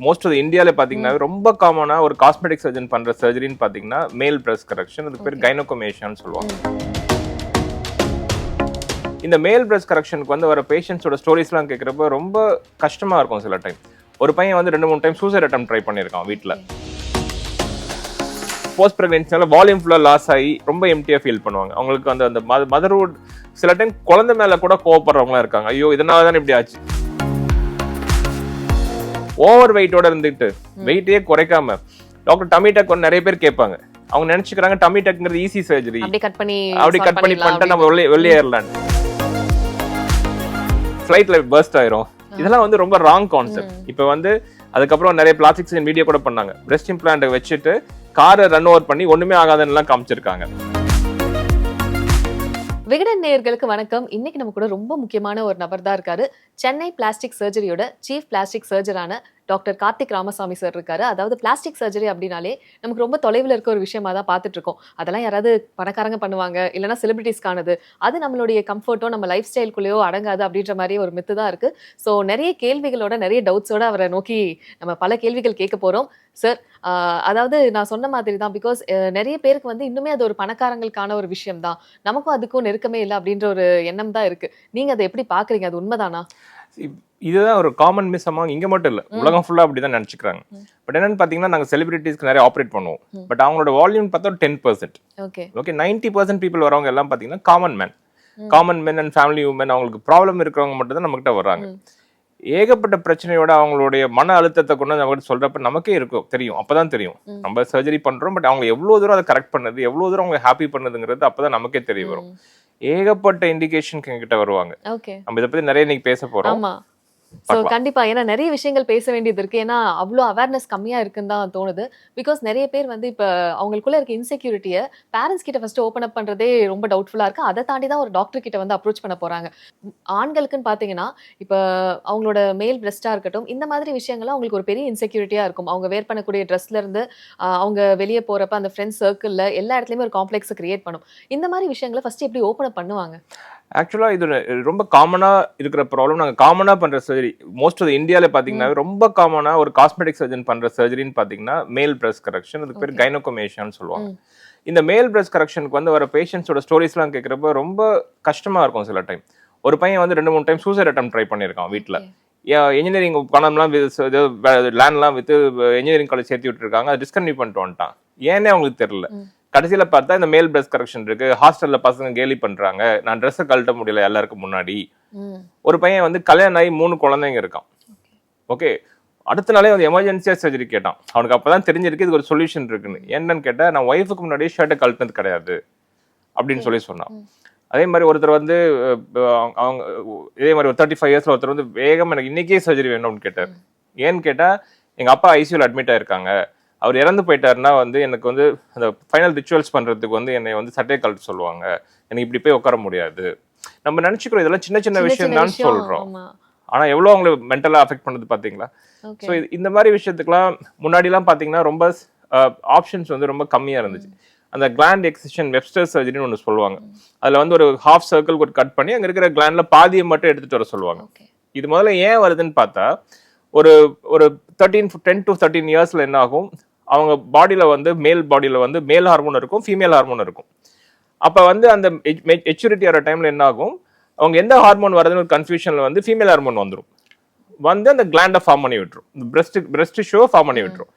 Most of இந்தியாவில் பார்த்தீங்கன்னா ரொம்ப காமனா ஒரு காஸ்மெட்டிக் சர்ஜன் பண்ற சர்ஜரின்னு பார்த்தீங்கன்னா மேல் பிரஸ்ட் கரெக்ஷன், அதுக்கு பேர் கைனோகோமேஷியான்னு சொல்லுவாங்க. இந்த மேல் பிரஸ்ட் கரெக்ஷனுக்கு வந்து வர பேஷண்ட்ஸோட ஸ்டோரிஸ்லாம் கேட்குறப்ப ரொம்ப கஷ்டமா இருக்கும். சில டைம் ஒரு பையன் வந்து 2-3 டைம் சூசைட் அட்டெம்ப்ட் ட்ரை பண்ணியிருக்கான் வீட்டில். போஸ்ட் பிரெக்னன்சினால வால்யூம் ஃபுல்லாக லாஸ் ஆகி ரொம்ப எம்டியாக ஃபீல் பண்ணுவாங்க. அவங்களுக்கு அந்த அந்த மதர்ஹுட் சில டைம் குழந்தை மேலே கூட கோவப்படுறவங்களாம் இருக்காங்க. ஐயோ இதனால தானே இப்படி ஆச்சு. ஓவர் வெயிட்டோட இருந்துட்டு வெயிட்டே குறைக்காம டாக்டர் டமி டக் நிறைய பேர் கேட்பாங்க. அவங்க நினைச்சுக்கிறாங்க டமி டக்ங்கிறது ஈஸி சர்ஜரி, அப்படி கட் பண்ணி பண்ணிட்டு நம்ம வெளியேறலாம், ஃபிளைட்ல பர்ஸ்ட் ஆயிரும். இதெல்லாம் வந்து ரொம்ப ராங் கான்செப்ட். இப்போ வந்து அதுக்கப்புறம் நிறைய பிளாஸ்டிக் சர்ஜரி வீடியோ கூட பண்ணாங்க. பிரஸ்ட் இம்ப்ளான்ட் வச்சுட்டு காரை ரன் ஓவர் பண்ணி ஒண்ணுமே ஆகாதுன்னு காமிச்சிருக்காங்க. விகடன் நேயர்களுக்கு வணக்கம். இன்னைக்கு நம்ம கூட ரொம்ப முக்கியமான ஒரு நபர் தான் இருக்காரு. சென்னை பிளாஸ்டிக் சர்ஜரியோட சீஃப் பிளாஸ்டிக் சர்ஜரான டாக்டர் கார்த்திக் ராமசாமி சார் இருக்காரு. அதாவது பிளாஸ்டிக் சர்ஜரி அப்படின்னாலே நமக்கு ரொம்ப தொலைவில் இருக்க ஒரு விஷயமா தான் பார்த்துட்டு இருக்கோம். அதெல்லாம் யாராவது பணக்காரங்க பண்ணுவாங்க, இல்லைன்னா செலிபிரிட்டிஸ்க்கானது, அது நம்மளுடைய கம்ஃபர்ட்டோ நம்ம லைஃப் ஸ்டைலுக்குள்ளேயோ அடங்காது அப்படின்ற மாதிரி ஒரு மித்து தான் இருக்கு. ஸோ நிறைய கேள்விகளோட நிறைய டவுட்ஸோட அவரை நோக்கி நம்ம பல கேள்விகள் கேட்க போறோம். சார், அதாவது நான் சொன்ன மாதிரி தான், பிகாஸ் நிறைய பேருக்கு வந்து இன்னுமே அது ஒரு பணக்காரங்களுக்கான ஒரு விஷயம் தான், நமக்கும் அதுக்கும் நெருக்கமே இல்லை அப்படின்ற ஒரு எண்ணம் தான் இருக்கு. நீங்க அதை எப்படி பாக்குறீங்க? அது உண்மைதானா? இதுதான் ஒரு காமன் மிஸ் அம்மா. இங்க மட்டும் இல்ல, உலகம் ஃபுல்லா அப்படிதான் நினைச்சுக்கிறாங்க. பட் என்னன்னு பாத்தீங்கன்னா, நாங்க செலிபிரிட்டிஸ்க்கு நிறைய ஆப்ரேட் பண்ணுவோம். பட் அவங்களோட வால்யூம் பார்த்தா 10%. ஓகே 90% பீப்புள் வரவங்க எல்லாம் பாத்தீங்கன்னா common men and family women. அவங்களுக்கு ப்ராப்ளம் இருக்கிறவங்க மட்டும் தான் நம்மகிட்ட வர்றாங்க. ஏகப்பட்ட பிரச்சனையோட அவங்களுடைய மன அழுத்தத்தை கொண்டு நம்ம சொல்றப்ப நமக்கே இருக்கும், தெரியும், அப்பதான் தெரியும் நம்ம சர்ஜரி பண்றோம். பட் அவங்க எவ்வளவு தூரம் அதை கரெக்ட் பண்ணது, எவ்வளவு தூரம் அவங்க ஹாப்பி பண்ணதுங்கிறது அப்பதான் நமக்கே தெரிய வரும். ஏகப்பட்ட இண்டிகேஷன் எங்கிட்ட வருவாங்க. நம்ம இதை பத்தி நிறைய இன்னைக்கு பேச போறோம். ஸோ கண்டிப்பா, ஏன்னா நிறைய விஷயங்கள் பேச வேண்டியது இருக்கு. ஏன்னா அவ்வளோ அவேர்னஸ் கம்மியா இருக்குன்னு தான் தோணுது. பிகாஸ் நிறைய பேர் வந்து இப்போ அவங்களுக்குள்ள இருக்க இன்செக்யூரிட்டியை பேரண்ட்ஸ் கிட்ட ஃபர்ஸ்ட் ஓப்பன் அப் பண்றதே ரொம்ப டவுட்ஃபுல்லா இருக்கு. அதை தாண்டி தான் ஒரு டாக்டர் கிட்ட வந்து அப்ரோச் பண்ண போறாங்க. ஆண்களுக்குன்னு பாத்தீங்கன்னா இப்போ அவங்களோட மேல் பிரெஸ்டா இருக்கட்டும், இந்த மாதிரி விஷயங்கள்லாம் அவங்களுக்கு ஒரு பெரிய இன்செக்யூரிட்டியா இருக்கும். அவங்க வேர் பண்ணக்கூடிய ட்ரெஸ்ல இருந்து அவங்க வெளியே போறப்ப அந்த ஃப்ரெண்ட்ஸ் சர்க்கிள்ல எல்லா இடத்துலயுமே ஒரு காம்ப்ளெக்ஸ் கிரியேட் பண்ணும். இந்த மாதிரி விஷயங்களை ஃபர்ஸ்ட் எப்படி ஓப்பன் அப் பண்ணுவாங்க? ஆக்சுவலாக இது ரொம்ப காமனாக இருக்கிற ப்ராப்ளம். நாங்கள் காமனாக பண்ணுற சர்ஜரி மோஸ்ட் ஆஃப் இந்தியாவில் பார்த்தீங்கன்னா ரொம்ப காமனாக ஒரு காஸ்மெட்டிக் சர்ஜன் பண்ணுற சர்ஜரின்னு பார்த்தீங்கன்னா மேல் பிரஸ்ட் கரெக்ஷன், அதுக்கு பேர் கைனோகோமேஷியான்னு சொல்லுவாங்க. இந்த மேல் பிரஸ்ட் கரெக்ஷனுக்கு வந்து வர பேஷண்ட்ஸோட ஸ்டோரிஸ்லாம் கேட்குறப்ப ரொம்ப கஷ்டமாக இருக்கும். சில டைம் ஒரு பையன் வந்து 2-3 டைம் சூசைட் அட்டெம்ப்ட் ட்ரை பண்ணியிருக்கான் வீட்டில். இன்ஜினியரிங் பணம்லாம் லேண்ட்லாம் விற்று இன்ஜினியரிங் காலேஜ் சேர்த்து விட்டுருக்காங்க, அதை டிஸ்கன்டினியூ பண்ணிட்டு வந்துட்டான். ஏன்னே அவங்களுக்கு தெரியல. கடைசியில பார்த்தா இந்த மேல் பிரஸ்ட் கரெக்ஷன் இருக்கு, ஹாஸ்டல்ல பசங்க கேலி பண்றாங்க, நான் ட்ரெஸ்ஸை கழட்ட முடியல எல்லாருக்கும் முன்னாடி. ஒரு பையன் வந்து கல்யாணம் ஆகி 3 குழந்தைங்க இருக்கான். ஓகே, அடுத்த நாளே வந்து எமர்ஜென்சியா சர்ஜரி கேட்டான். அவனுக்கு அப்பதான் தெரிஞ்சிருக்கு இதுக்கு ஒரு சொல்யூஷன் இருக்குன்னு. என்னன்னு கேட்டா, நான் ஒய்ஃபுக்கு முன்னாடியே ஷர்ட்டை கழட்டினது கிடையாது அப்படின்னு சொன்னான். அதே மாதிரி ஒருத்தர் வந்து அவங்க இதே மாதிரி ஒரு 35 இயர்ஸ்ல ஒருத்தர் வந்து வேகமா எனக்கு இன்னைக்கே சர்ஜரி வேணும்னு கேட்டார். ஏன்னு கேட்டா, எங்க அப்பா ஐசியூல அட்மிட் ஆயிருக்காங்க, அவர் இறந்து போயிட்டாருன்னா வந்து எனக்கு வந்து அந்த ஃபைனல் ரிச்சுவல்ஸ் பண்றதுக்கு வந்து என்னை வந்து சட்டையை கழட்ட சொல்லுவாங்க, எனக்கு இப்படி போய் உட்கார முடியாது. நம்ம நினைச்சுக்கிறோம் இதெல்லாம் சின்ன சின்ன விஷயம் தான் சொல்றோம், ஆனா எவ்வளவு அவங்களை மென்டலா அஃபெக்ட் பண்ணுது பாத்தீங்களா? ஸோ இந்த மாதிரி விஷயத்துக்குலாம் முன்னாடிலாம் பாத்தீங்கன்னா ரொம்ப ஆப்ஷன்ஸ் வந்து ரொம்ப கம்மியா இருந்துச்சு. அந்த கிளாண்ட் எக்ஸிஷன் வெப்ஸ்டர் சர்ஜரின்னு ஒன்று சொல்லுவாங்க. அதுல வந்து ஒரு ஹாஃப் சர்க்கிள் ஒரு கட் பண்ணி அங்க இருக்கிற கிளாண்ட்ல பாதியை மட்டும் எடுத்துட்டு வர சொல்லுவாங்க. இது முதல்ல ஏன் வருதுன்னு பார்த்தா, ஒரு 10 to 13 இயர்ஸ்ல என்ன ஆகும், அவங்க பாடியில வந்து மேல் பாடியில வந்து மேல் ஹார்மோன் இருக்கும், ஃபீமேல் ஹார்மோன் இருக்கும். அப்ப வந்து அந்த மெச்சூரிட்டி ஆகிற டைம்ல என்ன ஆகும், அவங்க எந்த ஹார்மோன் வருதுன்னு ஒரு கன்ஃபியூஷன்ல வந்து ஃபீமேல் ஹார்மோன் வந்துடும், வந்து அந்த கிளாண்டை ஃபார்ம் பண்ணி விட்டுரும், பிரஸ்ட் ஷோ ஃபார்ம் பண்ணி விட்டுரும்.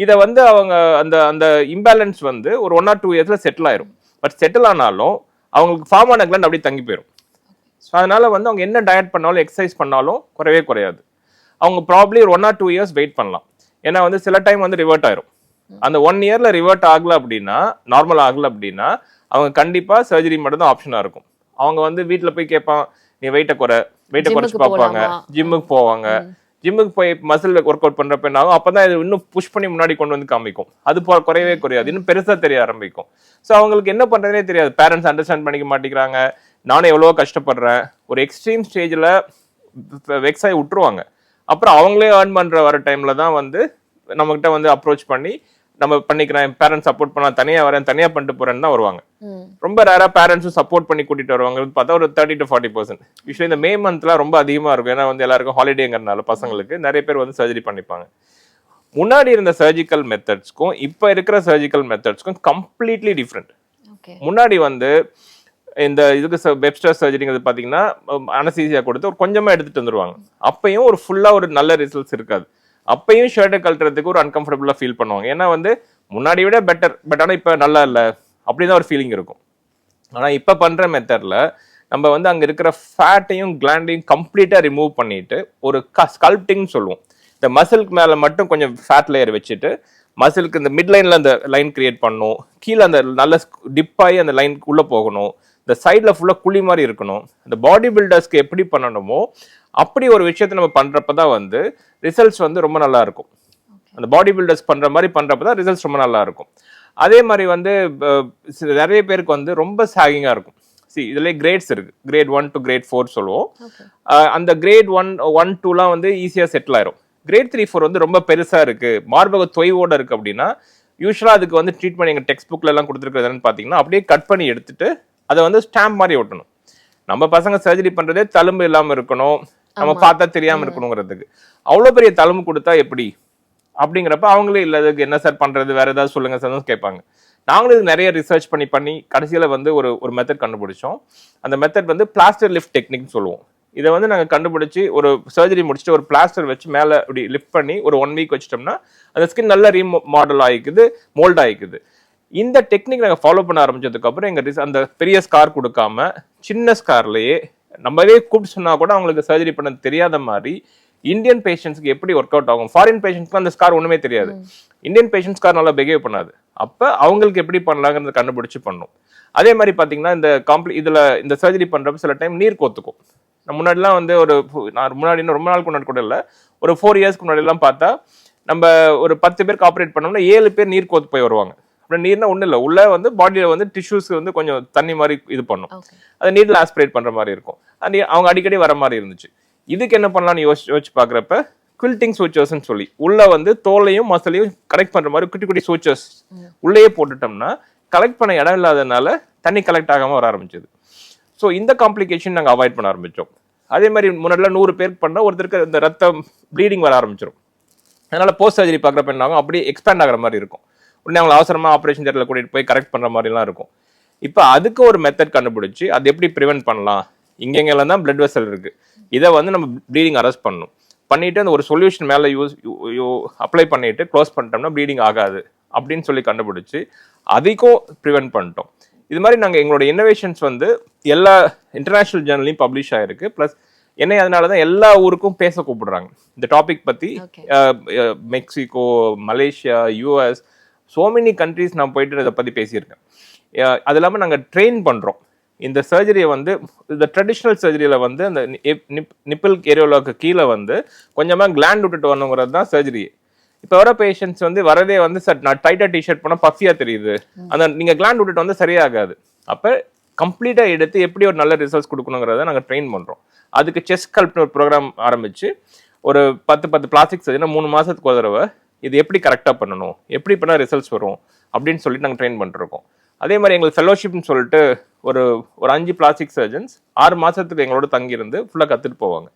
இதை வந்து அவங்க அந்த அந்த இம்பேலன்ஸ் வந்து ஒரு 1 or 2 இயர்ஸ்ல செட்டில் ஆயிரும். பட் செட்டில் ஆனாலும் அவங்களுக்கு ஃபார்ம் ஆன கிளாண்ட் அப்படியே தங்கி போயிடும். ஸோ அதனால வந்து அவங்க என்ன டயட் பண்ணாலும் எக்ஸசைஸ் பண்ணாலும் குறையவே குறையாது. அவங்க ப்ராப்ளி ஒரு 1 or 2 இயர்ஸ் வெயிட் பண்ணலாம். ஏன்னா வந்து சில டைம் வந்து ரிவர்ட் ஆயிரும். அந்த 1 இயர்ல ரிவர்ட் ஆகல அப்படின்னா, நார்மல் ஆகல அப்படின்னா, அவங்க கண்டிப்பா சர்ஜரி மட்டும் தான் ஆப்ஷனா இருக்கும். அவங்க வந்து வீட்டுல போய் கேட்பான், நீ வெயிட்டை குறைச்சு பார்ப்பாங்க, ஜிம்முக்கு போவாங்க. ஜிம்முக்கு போய் மசில் ஒர்க் அவுட் பண்றப்ப என்ன ஆகும், அப்பதான் இது இன்னும் புஷ் பண்ணி முன்னாடி கொண்டு வந்து காமிக்கும். அது குறையவே குறையாது, இன்னும் பெருசா தெரிய ஆரம்பிக்கும். ஸோ அவங்களுக்கு என்ன பண்றதுனே தெரியாது. பேரண்ட்ஸ் அண்டர்ஸ்டாண்ட் பண்ணிக்க மாட்டேங்கிறாங்க. நானும் எவ்வளவோ கஷ்டப்படுறேன், ஒரு எக்ஸ்ட்ரீம் ஸ்டேஜ்ல வெக்ஸ் ஆகி விட்டுருவாங்க. அப்புறம் அவங்களே ஏர்ன் பண்ற வர டைம்ல தான் வந்து நம்ம கிட்ட வந்து அப்ரோச் பண்ணி நம்ம பண்ணிக்கிறேன், பேரண்ட்ஸ் சப்போர்ட் பண்ணா தனியா வரேன், தனியா பண்ணிட்டு போறேன்னு தான் வருவாங்க. ரொம்ப ரேரா பேரண்ட்ஸும் சப்போர்ட் பண்ணி கூட்டிட்டு வருவாங்க பார்த்தா ஒரு 30 to 40%. யூஸ்வலி இந்த மே மந்த்லாம் ரொம்ப அதிகமா இருக்கும். ஏன்னா வந்து எல்லாருக்கும் ஹாலிடேங்கிறதுனால பசங்களுக்கு நிறைய பேர் வந்து சர்ஜரி பண்ணிப்பாங்க. முன்னாடி இருந்த சர்ஜிக்கல் மெத்தட்ஸ்க்கும் இப்போ இருக்கிற சர்ஜிக்கல் மெத்தட்ஸ்க்கும் கம்ப்ளீட்லி டிஃப்ரெண்ட். ஓகே. முன்னாடி வந்து இந்த இதுக்கு வெப்ஸ்டர் சர்ஜரிங்கிறது பார்த்தீங்கன்னா அனசீசியா கொடுத்து ஒரு கொஞ்சமாக எடுத்துட்டு வந்துருவாங்க. அப்பயும் ஒரு ஃபுல்லாக ஒரு நல்ல ரிசல்ட்ஸ் இருக்காது. அப்பயும் ஷர்ட்டை கழட்டுறதுக்கு ஒரு அன்கம்ஃபர்டபுளாக ஃபீல் பண்ணுவாங்க. ஏன்னா வந்து முன்னாடி விட பெட்டர், பட் ஆனால் இப்போ நல்லா இல்லை அப்படிதான் ஒரு ஃபீலிங் இருக்கும். ஆனால் இப்போ பண்ணுற மெத்தடில் நம்ம வந்து அங்கே இருக்கிற ஃபேட்டையும் கிளாண்டையும் கம்ப்ளீட்டாக ரிமூவ் பண்ணிட்டு ஒரு ஸ்கல்ப்டிங்னு சொல்லுவோம். இந்த மசிலுக்கு மேலே மட்டும் கொஞ்சம் ஃபேட் லேயர் வச்சுட்டு மசிலுக்கு இந்த மிட் லைனில் அந்த லைன் கிரியேட் பண்ணணும், கீழே அந்த நல்ல டிப்பாகி அந்த லைன் உள்ளே போகணும், இந்த சைடில் ஃபுல்லாக குழி மாதிரி இருக்கணும். இந்த பாடி பில்டர்ஸ்க்கு எப்படி பண்ணணுமோ அப்படி ஒரு விஷயத்தை நம்ம பண்ணுறப்ப தான் வந்து ரிசல்ட்ஸ் வந்து ரொம்ப நல்லா இருக்கும். அந்த பாடி பில்டர்ஸ் பண்ணுற மாதிரி பண்ணுறப்ப தான் ரிசல்ட்ஸ் ரொம்ப நல்லா இருக்கும். அதே மாதிரி வந்து நிறைய பேருக்கு வந்து ரொம்ப சாகிங்காக இருக்கும். இதுல கிரேட்ஸ் இருக்கு, கிரேட் 1 to grade 4 சொல்லுவோம். அந்த கிரேட் 1, 2லாம் வந்து ஈஸியாக செட்டில் ஆயிரும். கிரேட் 3, 4 வந்து ரொம்ப பெருசா இருக்கு, மார்பக தொய்வோட இருக்கு அப்படின்னா யூஸ்வலா அதுக்கு வந்து ட்ரீட்மெண்ட் எங்க டெக்ஸ்ட் புக்ல எல்லாம் கொடுத்துருக்கிறதுன்னு பாத்தீங்கன்னா அப்படியே கட் பண்ணி எடுத்துட்டு அதை வந்து ஸ்டாம்ப் மாதிரி ஒட்டணும். நம்ம பசங்க சர்ஜரி பண்றதே தழும்பு இல்லாம இருக்கணும், நம்ம பார்த்தா தெரியாம இருக்கணுங்கிறதுக்கு. அவ்வளவு பெரிய தழும்பு கொடுத்தா எப்படி அப்படிங்கிறப்ப அவங்களே இல்லை அதுக்கு என்ன சார் பண்றது, வேற ஏதாவது சொல்லுங்க சார் கேட்பாங்க. நாங்களும் இது நிறைய ரிசர்ச் பண்ணி கடைசியில வந்து ஒரு மெத்தட் கண்டுபிடிச்சோம். அந்த மெத்தட் வந்து பிளாஸ்டர் லிஃப்ட் டெக்னிக்னு சொல்லுவோம். இதை வந்து நாங்கள் கண்டுபிடிச்சி ஒரு சர்ஜரி முடிச்சுட்டு ஒரு பிளாஸ்டர் வச்சு மேலே இப்படி லிஃப்ட் பண்ணி ஒரு 1 week வச்சிட்டோம்னா அந்த ஸ்கின் நல்லா ரீமாடல் ஆகிக்குது, மோல்ட் ஆகிக்குது. இந்த டெக்னிக் நாங்கள் ஃபாலோ பண்ண ஆரம்பிச்சதுக்கு அப்புறம் எங்கள் அந்த பெரிய ஸ்கார் கொடுக்காம சின்ன ஸ்கார்லயே நம்மளே கூப்பிட்டு சொன்னா கூட அவங்களுக்கு சர்ஜரி பண்ண தெரியாத மாதிரி இந்தியன் பேஷண்ட்ஸ்க்கு எப்படி ஒர்க் அவுட் ஆகும். ஃபாரின் பேஷண்ட்ஸ்க்கு அந்த ஸ்கார் ஒண்ணுமே தெரியாது, இந்தியன் பேஷண்ட் ஸ்கார் நல்லா பிஹேவ் பண்ணாது. அப்ப அவங்களுக்கு எப்படி பண்ணலாங்கிறத கண்டுபிடிச்சு பண்ணும். அதே மாதிரி பாத்தீங்கன்னா இந்த இதுல இந்த சர்ஜரி பண்றப்ப சில டைம் நீர் கோத்துக்கும். முன்னாடிலாம் வந்து முன்னாடி ரொம்ப நாளுக்கு முன்னாடி கூட இல்லை, ஒரு 4 yearsக்கு முன்னாடி எல்லாம் பார்த்தா நம்ம ஒரு 10 பேருக்கு ஆப்ரேட் பண்ணோம்னா 7 பேர் நீர் கோத்து போய் வருவாங்க. அப்புறம் நீர்னா ஒன்றும் இல்லை, உள்ள வந்து பாடியில வந்து டிஷ்யூஸ்க்கு வந்து கொஞ்சம் தண்ணி மாதிரி இது பண்ணும், அது நீர்ல ஆஸ்பிரேட் பண்ற மாதிரி இருக்கும். அவங்க அடிக்கடி வர மாதிரி இருந்துச்சு. இதுக்கு என்ன பண்ணலாம்னு யோசிச்சு பாக்குறப்ப குவில்டிங் சூச்சர்ஸ்ன்னு சொல்லி உள்ள வந்து தோலையும் மசலையும் கலெக்ட் பண்ற மாதிரி குட்டி குட்டி சூச்சர்ஸ் உள்ளேயே போட்டுட்டோம்னா கலெக்ட் பண்ண இடம் இல்லாதனால தண்ணி கலெக்ட் ஆகாம வர ஆரம்பிச்சது. ஸோ இந்த காம்ப்ளிகேஷன் நாங்கள் அவாய்ட் பண்ண ஆரம்பிச்சோம். அதே மாதிரி முன்னாடிலாம் 100 பேருக்கு பண்ணால் ஒருத்தருக்கு இந்த ரத்தம் ப்ளீடிங் வர ஆரம்பிச்சிடும். அதனால போஸ்ட் சர்ஜரி பார்க்குறப்ப என்ன ஆகும், அப்படியே எக்ஸ்பேண்ட் ஆகிற மாதிரி இருக்கும். உடனே அவங்களை அவசரமாக ஆப்ரேஷன் தியேட்டரில் கூட்டிகிட்டு போய் கரெக்ட் பண்ணுற மாதிரிலாம் இருக்கும். இப்போ அதுக்கு ஒரு மெத்தட் கண்டுபிடிச்சி அது எப்படி ப்ரிவென்ட் பண்ணலாம், இங்கெங்கெல்லாம் தான் பிளட் வெசல் இருக்கு, இதை வந்து நம்ம ப்ளீடிங் அரெஸ்ட் பண்ணணும், பண்ணிட்டு அந்த ஒரு சொல்யூஷன் மேலே அப்ளை பண்ணிட்டு க்ளோஸ் பண்ணிட்டோம்னா ப்ளீடிங் ஆகாது அப்படின்னு சொல்லி கண்டுபிடிச்சி அதுக்கும் ப்ரிவென்ட் பண்ணிட்டோம். இது மாதிரி நாங்கள் எங்களோட இன்னோவேஷன்ஸ் வந்து எல்லா இன்டர்நேஷனல் ஜேர்னலையும் பப்ளிஷ் ஆயிருக்கு. ப்ளஸ் என்னை அதனால தான் எல்லா ஊருக்கும் பேச கூப்பிடுறாங்க இந்த டாபிக் பற்றி. Mexico, Malaysia, US, so many countries நான் போயிட்டு இதை பற்றி பேசியிருக்கேன். அது இல்லாமல் நாங்கள் ட்ரெயின் பண்ணுறோம். இந்த சர்ஜரியை வந்து இந்த ட்ரெடிஷ்னல் சர்ஜரியில் வந்து அந்த நிப்பிள் ஏரியாவுக்கு கீழே வந்து கொஞ்சமாக கிளாண்ட் விட்டுட்டு வரணுங்கிறது தான் சர்ஜரி. இப்போ வர பேஷண்ட்ஸ் வந்து வரதே வந்து சார் நான் டைட்டாக டிஷர்ட் பண்ணால் பஃபியாக தெரியுது, அந்த நீங்கள் கிளாண்ட் விட்டுட்டு வந்து சரியாகாது. அப்போ கம்ப்ளீட்டாக எடுத்து எப்படி ஒரு நல்ல ரிசல்ட்ஸ் கொடுக்கணுங்கிறத நாங்கள் ட்ரெயின் பண்ணுறோம். அதுக்கு செஸ் கல்ப்னு ஒரு ப்ரோக்ராம் ஆரம்பிச்சு ஒரு 10 பிளாஸ்டிக் சர்ஜரி 3 மாதத்துக்கு ஒரு தடவை இது எப்படி கரெக்டாக பண்ணணும், எப்படி பண்ணால் ரிசல்ட்ஸ் வரும் அப்படின்னு சொல்லிட்டு நாங்கள் ட்ரெயின் பண்ணிருக்கோம். அதே மாதிரி எங்களுக்கு ஃபெலோஷிப்னு சொல்லிட்டு ஒரு 5 பிளாஸ்டிக் சர்ஜன்ஸ் 6 மாதத்துக்கு எங்களோட தங்கியிருந்து ஃபுல்லாக கற்றுட்டு போவாங்க.